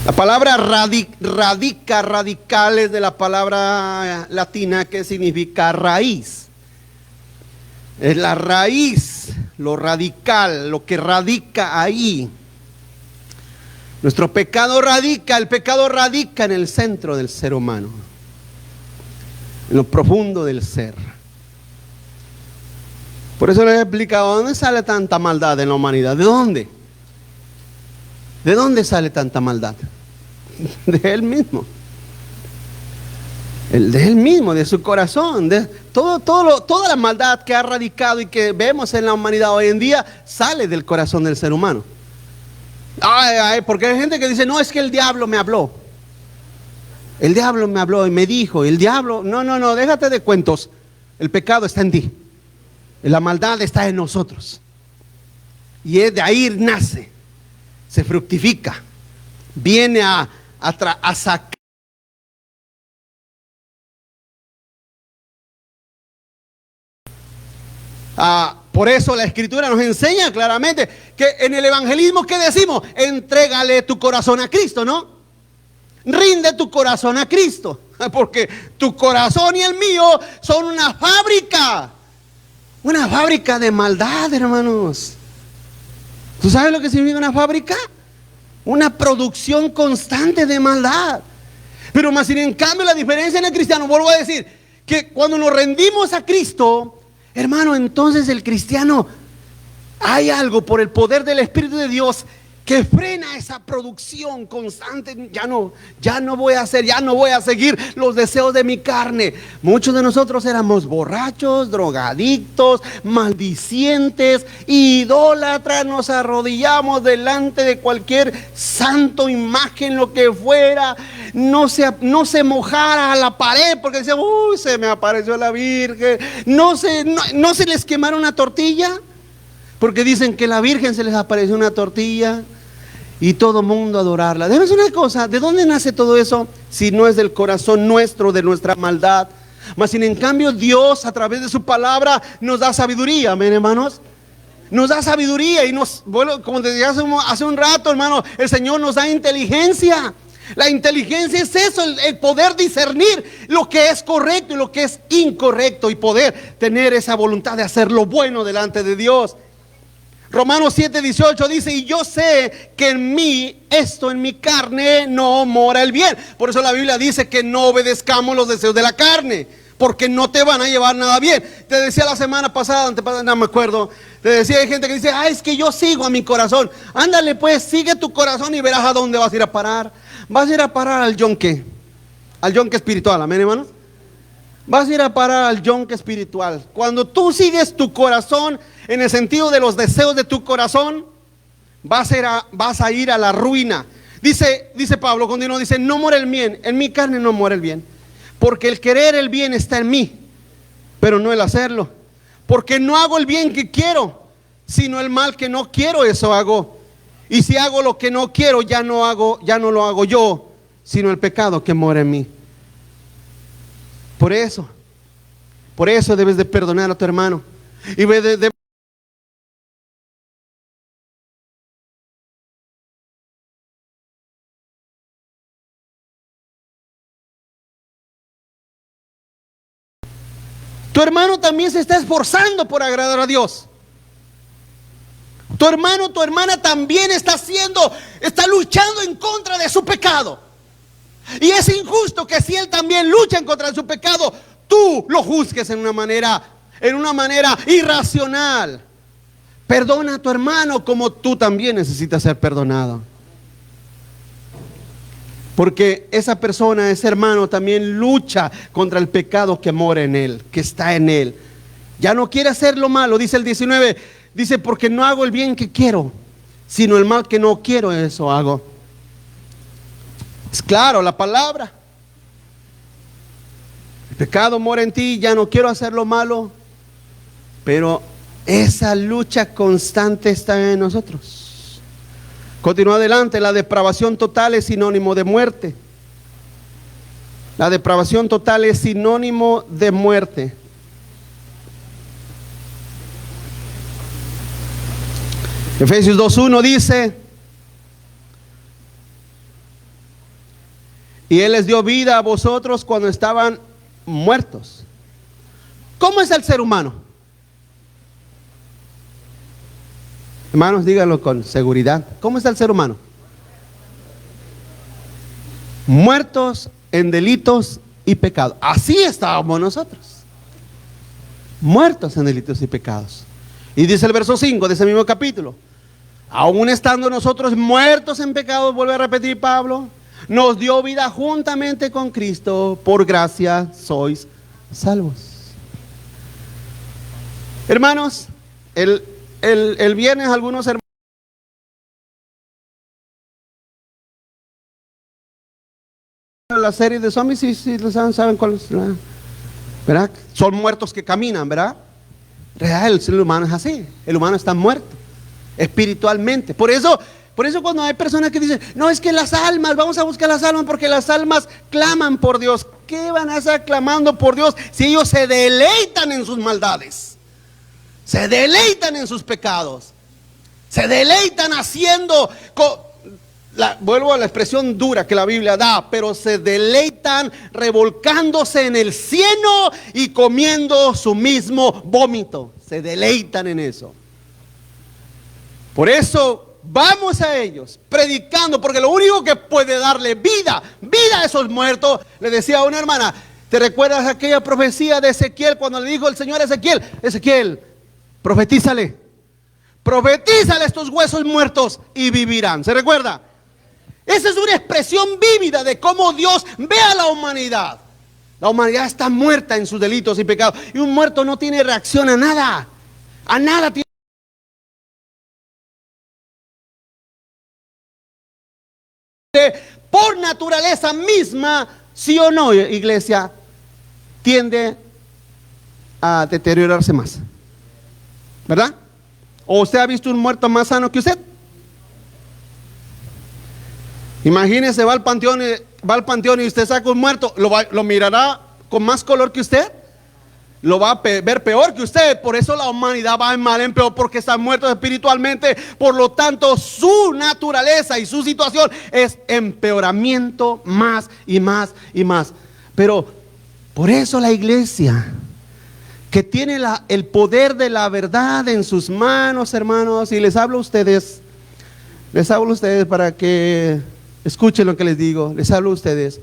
La palabra radical es de la palabra latina que significa raíz. Es la raíz, lo radical, lo que radica ahí. El pecado radica en el centro del ser humano, en lo profundo del ser. Por eso les he explicado, ¿de dónde sale tanta maldad en la humanidad? ¿De dónde? ¿De dónde sale tanta maldad? De él mismo. De él mismo, de su corazón. De toda la maldad que ha radicado y que vemos en la humanidad hoy en día sale del corazón del ser humano. Porque hay gente que dice, no, es que el diablo me habló. El diablo me habló y me dijo, el diablo, no, déjate de cuentos. El pecado está en ti. La maldad está en nosotros. Y de ahí nace, se fructifica, viene a sacar. Por eso la Escritura nos enseña claramente que en el evangelismo, ¿qué decimos? Entrégale tu corazón a Cristo, ¿no? Rinde tu corazón a Cristo, porque tu corazón y el mío son una fábrica de maldad, hermanos. ¿Tú sabes lo que significa una fábrica? Una producción constante de maldad. Pero más sin en cambio la diferencia en el cristiano, vuelvo a decir, que cuando nos rendimos a Cristo, hermano, entonces el cristiano, hay algo por el poder del Espíritu de Dios que frena esa producción constante. Ya no voy a seguir los deseos de mi carne. Muchos de nosotros éramos borrachos, drogadictos, maldicientes, idólatras, nos arrodillamos delante de cualquier santo, imagen, lo que fuera. No se mojara a la pared porque decían, uy, se me apareció la Virgen. No se les quemaron una tortilla porque dicen que la Virgen se les apareció una tortilla. y todo mundo adorarla. Debe ser una cosa, ¿de dónde nace todo eso? Si no es del corazón nuestro, de nuestra maldad. Mas sin en cambio Dios a través de su palabra nos da sabiduría, amén, hermanos. Nos da sabiduría y nos, bueno, como te dije hace un rato, hermano, el Señor nos da inteligencia. La inteligencia es eso, el poder discernir lo que es correcto y lo que es incorrecto, y poder tener esa voluntad de hacer lo bueno delante de Dios. Romanos 7:18 dice: y yo sé que en mí, esto en mi carne, no mora el bien. Por eso la Biblia dice que no obedezcamos los deseos de la carne, porque no te van a llevar nada bien. Te decía la semana pasada, antepasada, no me acuerdo, te decía, hay gente que dice: ay, es que yo sigo a mi corazón. Ándale pues, sigue tu corazón y verás a dónde vas a ir a parar. Vas a ir a parar al yonque, espiritual, amén, hermanos. Vas a ir a parar al yonque espiritual. Cuando tú sigues tu corazón, en el sentido de los deseos de tu corazón, vas a ir a la ruina. Dice Pablo, continuó, dice: no muere el bien, en mi carne no muere el bien, porque el querer el bien está en mí, pero no el hacerlo. Porque no hago el bien que quiero, sino el mal que no quiero, eso hago. Y si hago lo que no quiero, ya no lo hago yo, sino el pecado que mora en mí. Por eso debes de perdonar a tu hermano. Y tu hermano también se está esforzando por agradar a Dios. Tu hermano, tu hermana también está luchando en contra de su pecado. Y es injusto que si él también lucha en contra de su pecado, tú lo juzgues en una manera irracional. Perdona a tu hermano como tú también necesitas ser perdonado. Porque esa persona, ese hermano también lucha contra el pecado que mora en él, que está en él. Ya no quiere hacer lo malo, dice el 19, dice: porque no hago el bien que quiero, sino el mal que no quiero, eso hago. Es claro la palabra. El pecado mora en ti, ya no quiero hacer lo malo, pero esa lucha constante está en nosotros. Continúa adelante: la depravación total es sinónimo de muerte. La depravación total es sinónimo de muerte. Efesios 2:1 dice: y Él les dio vida a vosotros cuando estaban muertos. ¿Cómo es el ser humano? Hermanos, díganlo con seguridad. ¿Cómo está el ser humano? Muertos en delitos y pecados. Así estábamos nosotros. Muertos en delitos y pecados. Y dice el verso 5 de ese mismo capítulo: aún estando nosotros muertos en pecados, vuelve a repetir Pablo, nos dio vida juntamente con Cristo, por gracia sois salvos. Hermanos, el viernes algunos hermanos, la serie de zombies, sí, saben cuál es, ¿verdad? Son muertos que caminan, ¿verdad? Real, el ser humano es así, el humano está muerto espiritualmente. Por eso cuando hay personas que dicen: no, es que las almas, vamos a buscar las almas porque las almas claman por Dios. ¿Qué van a estar clamando por Dios si ellos se deleitan en sus maldades? Se deleitan en sus pecados. Se deleitan haciendo, vuelvo a la expresión dura que la Biblia da, pero se deleitan revolcándose en el cieno y comiendo su mismo vómito. Se deleitan en eso. Por eso vamos a ellos predicando, porque lo único que puede darle vida a esos muertos. Le decía a una hermana: ¿te recuerdas aquella profecía de Ezequiel cuando le dijo el Señor a Ezequiel: Ezequiel, profetízale a estos huesos muertos y vivirán? ¿Se recuerda? Esa es una expresión vívida de cómo Dios ve a la humanidad. La humanidad está muerta en sus delitos y pecados, y un muerto no tiene reacción a nada tiene. Por naturaleza misma, sí o no, iglesia, tiende a deteriorarse más, ¿verdad? ¿O usted ha visto un muerto más sano que usted? Imagínese, va al panteón y usted saca un muerto, lo mirará con más color que usted, lo va a ver peor que usted. Por eso la humanidad va en mal en peor, porque están muertos espiritualmente. Por lo tanto, su naturaleza y su situación es empeoramiento más y más y más. Pero por eso la iglesia, que tiene el poder de la verdad en sus manos, hermanos, y les hablo a ustedes para que escuchen lo que les digo, les hablo a ustedes.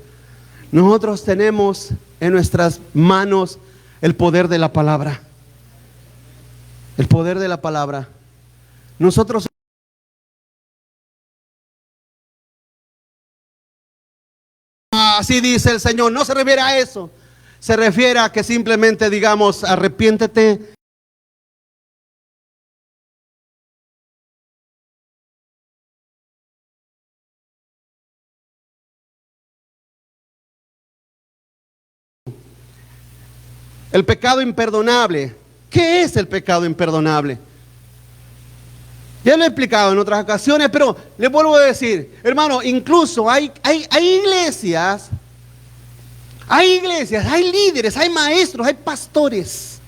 Nosotros tenemos en nuestras manos el poder de la palabra. El poder de la palabra. Nosotros, así dice el Señor, no se refiere a eso. Se refiere a que simplemente digamos, arrepiéntete. El pecado imperdonable. ¿Qué es el pecado imperdonable? Ya lo he explicado en otras ocasiones, pero le vuelvo a decir, hermano, incluso hay iglesias, hay líderes, hay maestros, hay pastores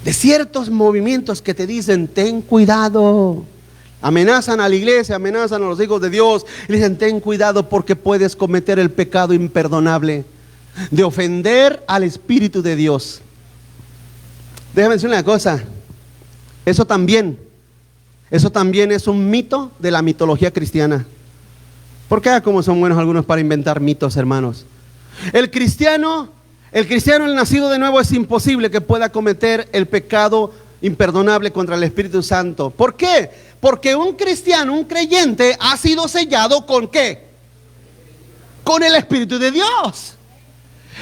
de ciertos movimientos que te dicen, ten cuidado. Amenazan a la iglesia, amenazan a los hijos de Dios, y dicen, ten cuidado porque puedes cometer el pecado imperdonable de ofender al Espíritu de Dios. Déjame decir una cosa, eso también es un mito de la mitología cristiana. Porque como son buenos algunos para inventar mitos, hermanos. El cristiano, el nacido de nuevo, es imposible que pueda cometer el pecado imperdonable contra el Espíritu Santo. ¿Por qué? Porque un cristiano, un creyente, ha sido sellado ¿con qué? Con el Espíritu de Dios.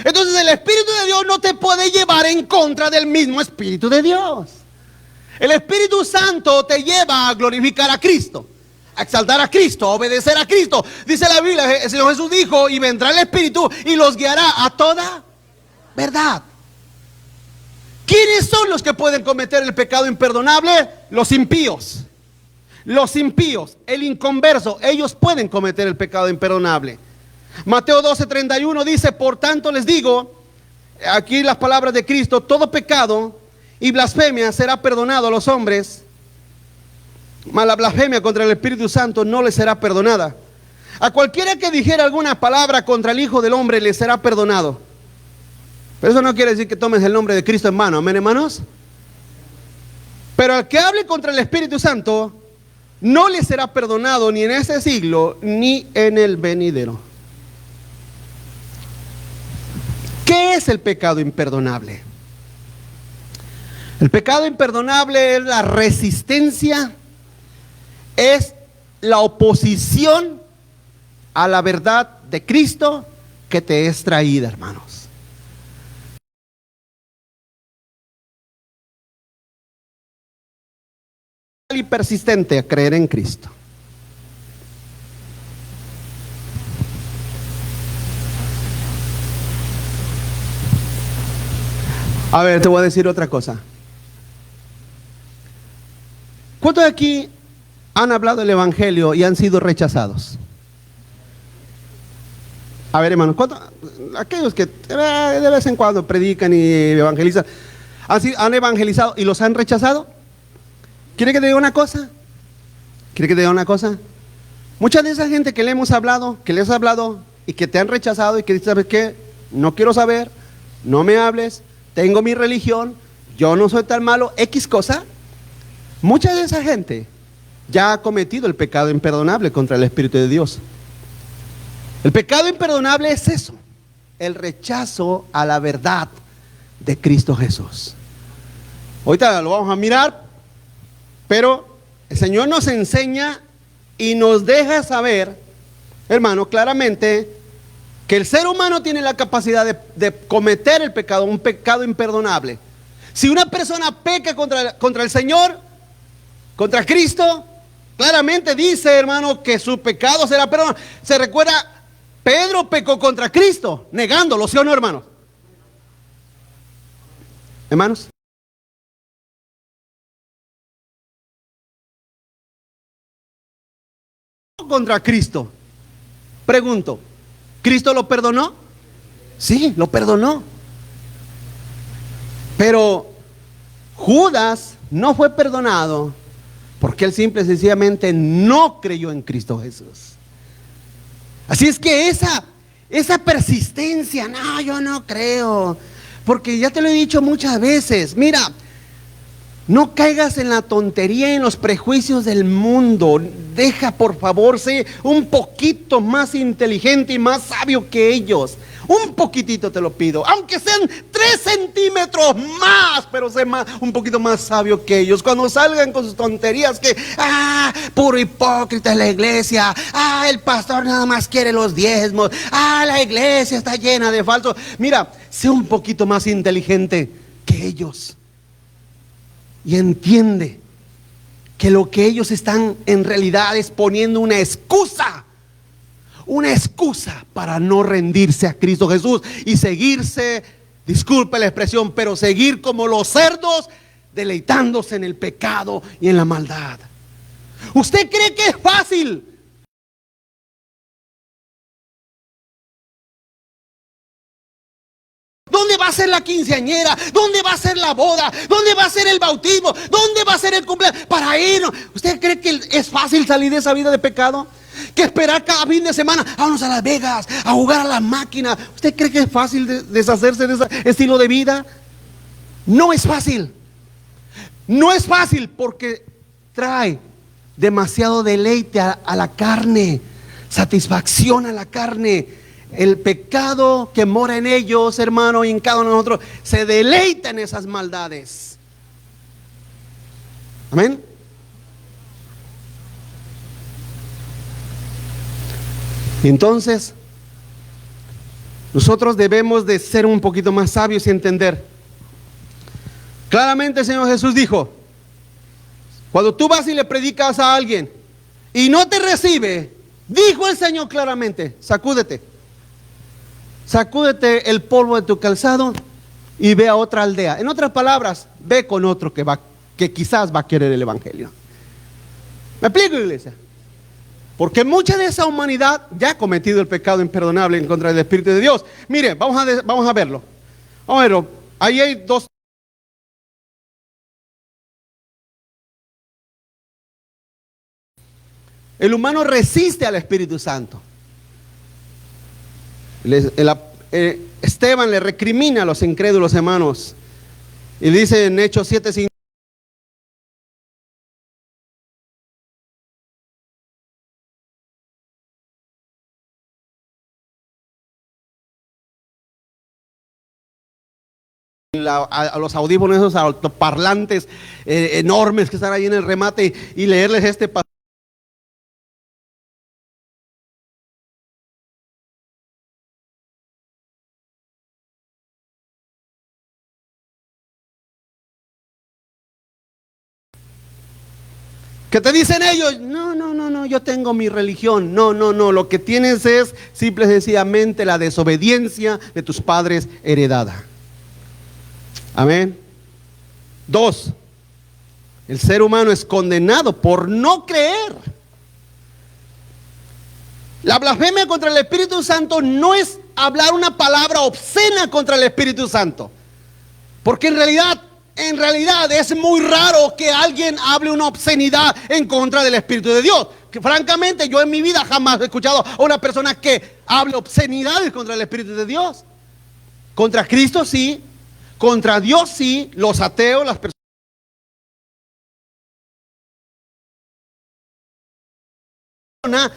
Entonces el Espíritu de Dios no te puede llevar en contra del mismo Espíritu de Dios. El Espíritu Santo te lleva a glorificar a Cristo, a exaltar a Cristo, a obedecer a Cristo. Dice la Biblia, el Señor Jesús dijo, y vendrá el Espíritu y los guiará a toda verdad. ¿Quiénes son los que pueden cometer el pecado imperdonable? Los impíos. Los impíos, el inconverso, ellos pueden cometer el pecado imperdonable. Mateo 12:31 dice, por tanto les digo, aquí las palabras de Cristo, todo pecado y blasfemia será perdonado a los hombres, mas la blasfemia contra el Espíritu Santo no le será perdonada. A cualquiera que dijera alguna palabra contra el Hijo del Hombre le será perdonado. Pero eso no quiere decir que tomes el nombre de Cristo en vano, amén, hermanos. Pero al que hable contra el Espíritu Santo no le será perdonado ni en este siglo ni en el venidero. ¿Qué es el pecado imperdonable? El pecado imperdonable es la resistencia, es la oposición a la verdad de Cristo que te es traída, hermanos. Y persistente a creer en Cristo. A ver, te voy a decir otra cosa. ¿Cuántos de aquí han hablado del Evangelio y han sido rechazados? A ver, hermanos, aquellos que de vez en cuando predican y evangelizan, ¿han evangelizado y los han rechazado? ¿Quiere que te diga una cosa? ¿Quiere que te diga una cosa? Mucha de esa gente que le hemos hablado, que les has hablado y que te han rechazado y que dices, ¿sabes qué? No quiero saber, no me hables, tengo mi religión, yo no soy tan malo, X cosa. Mucha de esa gente ya ha cometido el pecado imperdonable contra el Espíritu de Dios. El pecado imperdonable es eso, el rechazo a la verdad de Cristo Jesús. Ahorita lo vamos a mirar, pero el Señor nos enseña y nos deja saber, hermano, claramente que el ser humano tiene la capacidad de cometer el pecado, un pecado imperdonable. Si una persona peca contra el Señor, contra Cristo, claramente dice, hermano, que su pecado será perdonado. Se recuerda, Pedro pecó contra Cristo, negándolo, ¿sí o no, hermanos? Hermanos. Contra Cristo. Pregunto, ¿Cristo lo perdonó? Sí, lo perdonó. Pero Judas no fue perdonado porque él simple y sencillamente no creyó en Cristo Jesús. Así es que esa persistencia, no, yo no creo, porque ya te lo he dicho muchas veces, mira, no caigas en la tontería y en los prejuicios del mundo. Deja, por favor, sé un poquito más inteligente y más sabio que ellos. Un poquitito te lo pido, aunque sean 3 centímetros más, pero sé un poquito más sabio que ellos. Cuando salgan con sus tonterías que, puro hipócrita es la iglesia, el pastor nada más quiere los diezmos, la iglesia está llena de falsos. Mira, sé un poquito más inteligente que ellos. Y entiende que lo que ellos están en realidad es poniendo una excusa para no rendirse a Cristo Jesús y seguirse, disculpe la expresión, pero seguir como los cerdos, deleitándose en el pecado y en la maldad. ¿Usted cree que es fácil? ¿Dónde va a ser la quinceañera? ¿Dónde va a ser la boda? ¿Dónde va a ser el bautismo? ¿Dónde va a ser el cumpleaños? Para irnos. ¿Usted cree que es fácil salir de esa vida de pecado? Que esperar cada fin de semana, vámonos a Las Vegas, a jugar a la máquina. ¿Usted cree que es fácil deshacerse de ese estilo de vida? No es fácil. No es fácil porque trae demasiado deleite a la carne, satisfacción a la carne. El pecado que mora en ellos, hermano, y en cada uno de nosotros, se deleita en esas maldades. Amén. Entonces, nosotros debemos de ser un poquito más sabios y entender. Claramente el Señor Jesús dijo, cuando tú vas y le predicas a alguien y no te recibe, dijo el Señor claramente, sacúdete el polvo de tu calzado y ve a otra aldea. En otras palabras, ve con otro que quizás va a querer el evangelio. ¿Me explico, iglesia? Porque mucha de esa humanidad ya ha cometido el pecado imperdonable en contra del Espíritu de Dios. Mire, vamos a verlo. Vamos a verlo. Ahí hay dos. El humano resiste al Espíritu Santo. Esteban le recrimina a los incrédulos hermanos y dice en Hechos 7:5: a los audífonos, esos altoparlantes enormes que están ahí en el remate, y leerles este pasaje. ¿Qué te dicen ellos? No, yo tengo mi religión. No, lo que tienes es simple y sencillamente la desobediencia de tus padres heredada. Amén. 2. El ser humano es condenado por no creer. La blasfemia contra el Espíritu Santo no es hablar una palabra obscena contra el Espíritu Santo, porque en realidad es muy raro que alguien hable una obscenidad en contra del Espíritu de Dios. Que francamente yo en mi vida jamás he escuchado a una persona que hable obscenidades contra el Espíritu de Dios. Contra Cristo sí, contra Dios sí, los ateos, las personas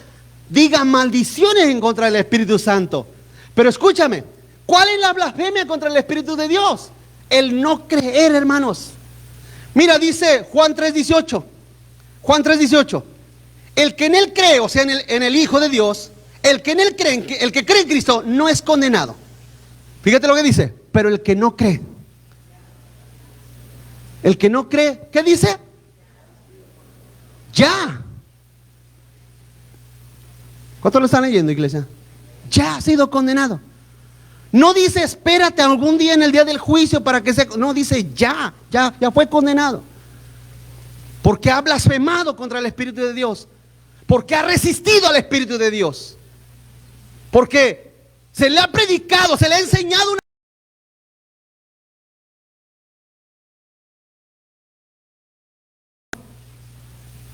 digan maldiciones en contra del Espíritu Santo. Pero escúchame, ¿cuál es la blasfemia contra el Espíritu de Dios? El no creer, hermanos. Mira, dice Juan 3:18. Juan 3:18. El que en él cree, o sea, en el Hijo de Dios, el que en él cree, el que cree en Cristo, no es condenado. Fíjate lo que dice. Pero el que no cree, ¿qué dice? Ya. ¿Cuántos lo están leyendo, iglesia? Ya ha sido condenado. No dice espérate algún día en el día del juicio para que sea. No, dice ya fue condenado. Porque ha blasfemado contra el Espíritu de Dios. Porque ha resistido al Espíritu de Dios. Porque se le ha predicado, se le ha enseñado una...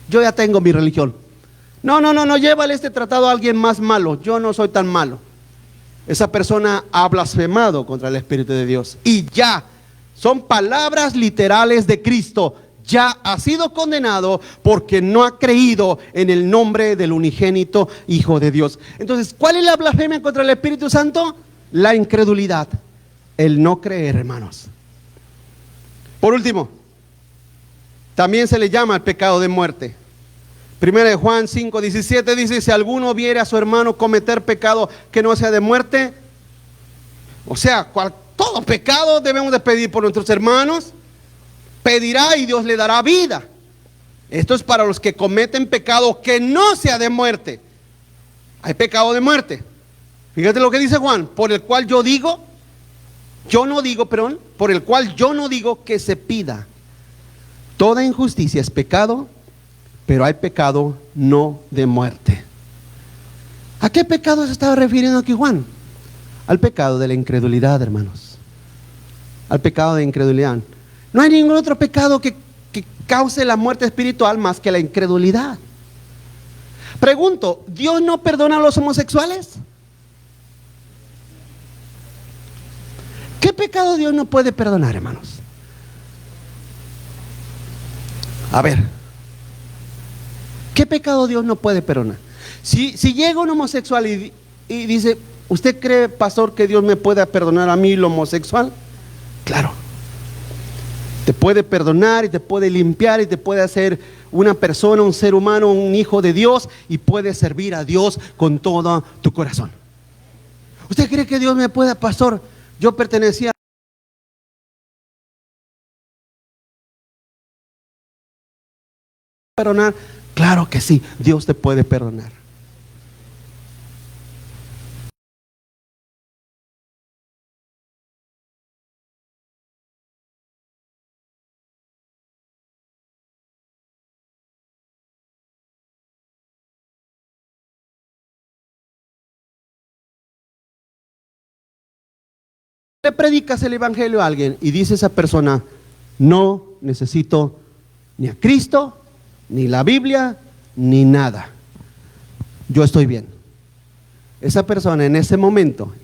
Yo ya tengo mi religión. No, llévale este tratado a alguien más malo. Yo no soy tan malo. Esa persona ha blasfemado contra el Espíritu de Dios. Y ya, son palabras literales de Cristo. Ya ha sido condenado porque no ha creído en el nombre del unigénito Hijo de Dios. Entonces, ¿cuál es la blasfemia contra el Espíritu Santo? La incredulidad, el no creer, hermanos. Por último, también se le llama el pecado de muerte. Primera de Juan 5:17 dice: si alguno viere a su hermano cometer pecado que no sea de muerte, o sea, todo pecado debemos de pedir por nuestros hermanos, pedirá y Dios le dará vida. Esto es para los que cometen pecado que no sea de muerte. Hay pecado de muerte. Fíjate lo que dice Juan: por el cual por el cual yo no digo que se pida. Toda injusticia es pecado, pero hay pecado no de muerte. ¿A qué pecado se estaba refiriendo aquí Juan? Al pecado de la incredulidad, hermanos. Al pecado de incredulidad. No hay ningún otro pecado que cause la muerte espiritual más que la incredulidad. Pregunto, ¿Dios no perdona a los homosexuales? ¿Qué pecado Dios no puede perdonar, hermanos? A ver, ¿qué pecado Dios no puede perdonar? Si llega un homosexual y dice: ¿usted cree, pastor, que Dios me pueda perdonar a mí, lo homosexual? Claro. Te puede perdonar y te puede limpiar y te puede hacer una persona, un ser humano, un hijo de Dios, y puede servir a Dios con todo tu corazón. ¿Usted cree que Dios me pueda, pastor? Yo pertenecía a... perdonar. Claro que sí, Dios te puede perdonar. Le predicas el evangelio a alguien y dice esa persona: no necesito ni a Cristo, ni la Biblia, ni nada, yo estoy bien. Esa persona en ese momento,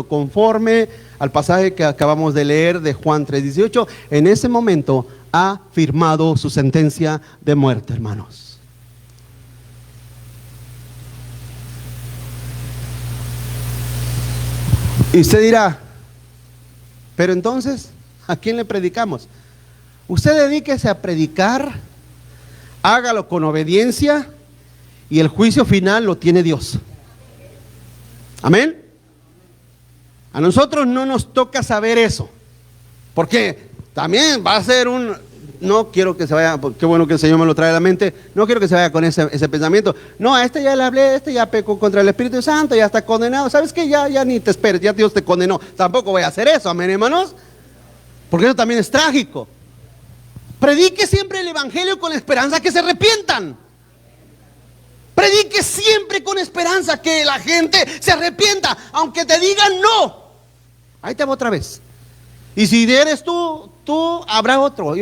conforme al pasaje que acabamos de leer de Juan 3:18, en ese momento ha firmado su sentencia de muerte, hermanos. Y usted dirá: pero entonces, ¿a quién le predicamos? Usted dedíquese a predicar, hágalo con obediencia, y el juicio final lo tiene Dios. Amén. A nosotros no nos toca saber eso, porque también va a ser no quiero que se vaya, qué bueno que el Señor me lo trae a la mente, no quiero que se vaya con ese pensamiento. No, a este ya le hablé, este ya pecó contra el Espíritu Santo, ya está condenado. ¿Sabes qué? Ya ni te esperes, ya Dios te condenó. Tampoco voy a hacer eso, amén, hermanos, porque eso también es trágico. Predique siempre el evangelio con la esperanza que se arrepientan. Predique siempre con esperanza que la gente se arrepienta, aunque te digan no. Ahí te va otra vez. Y si eres tú habrá otro,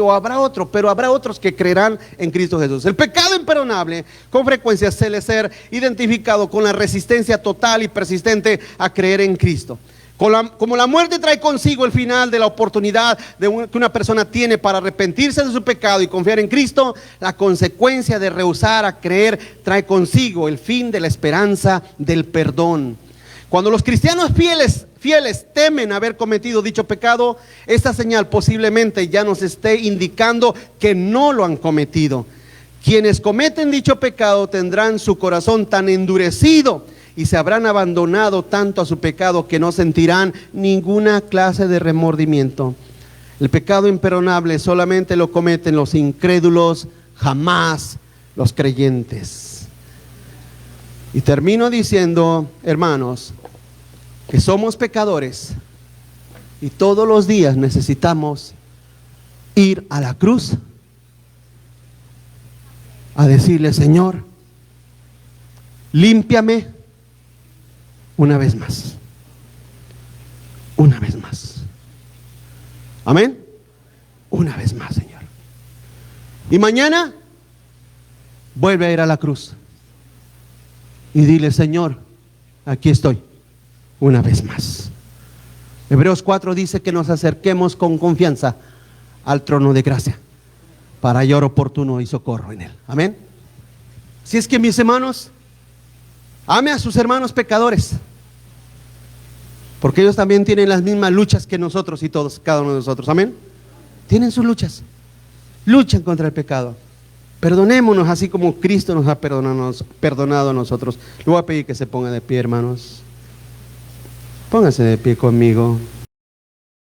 pero habrá otros que creerán en Cristo Jesús. El pecado imperdonable con frecuencia suele ser identificado con la resistencia total y persistente a creer en Cristo. Como la muerte trae consigo el final de la oportunidad que una persona tiene para arrepentirse de su pecado y confiar en Cristo, la consecuencia de rehusar a creer trae consigo el fin de la esperanza del perdón. Cuando los cristianos fieles temen haber cometido dicho pecado, esta señal posiblemente ya nos esté indicando que no lo han cometido. Quienes cometen dicho pecado tendrán su corazón tan endurecido y se habrán abandonado tanto a su pecado que no sentirán ninguna clase de remordimiento. El pecado imperdonable solamente lo cometen los incrédulos, jamás los creyentes. Y termino diciendo, hermanos, que somos pecadores y todos los días necesitamos ir a la cruz a decirle: Señor, límpiame, una vez más. Una vez más. Amén. Una vez más, Señor. Y mañana vuelve a ir a la cruz y dile: Señor, aquí estoy una vez más. Hebreos 4 dice que nos acerquemos con confianza al trono de gracia para hallar oportuno y socorro en él. Amén. Si es que, mis hermanos, ame a sus hermanos pecadores, porque ellos también tienen las mismas luchas que nosotros y todos, cada uno de nosotros. Amén. Tienen sus luchas, luchan contra el pecado. Perdonémonos así como Cristo nos ha perdonado a nosotros. Le voy a pedir que se ponga de pie, hermanos. Pónganse de pie conmigo.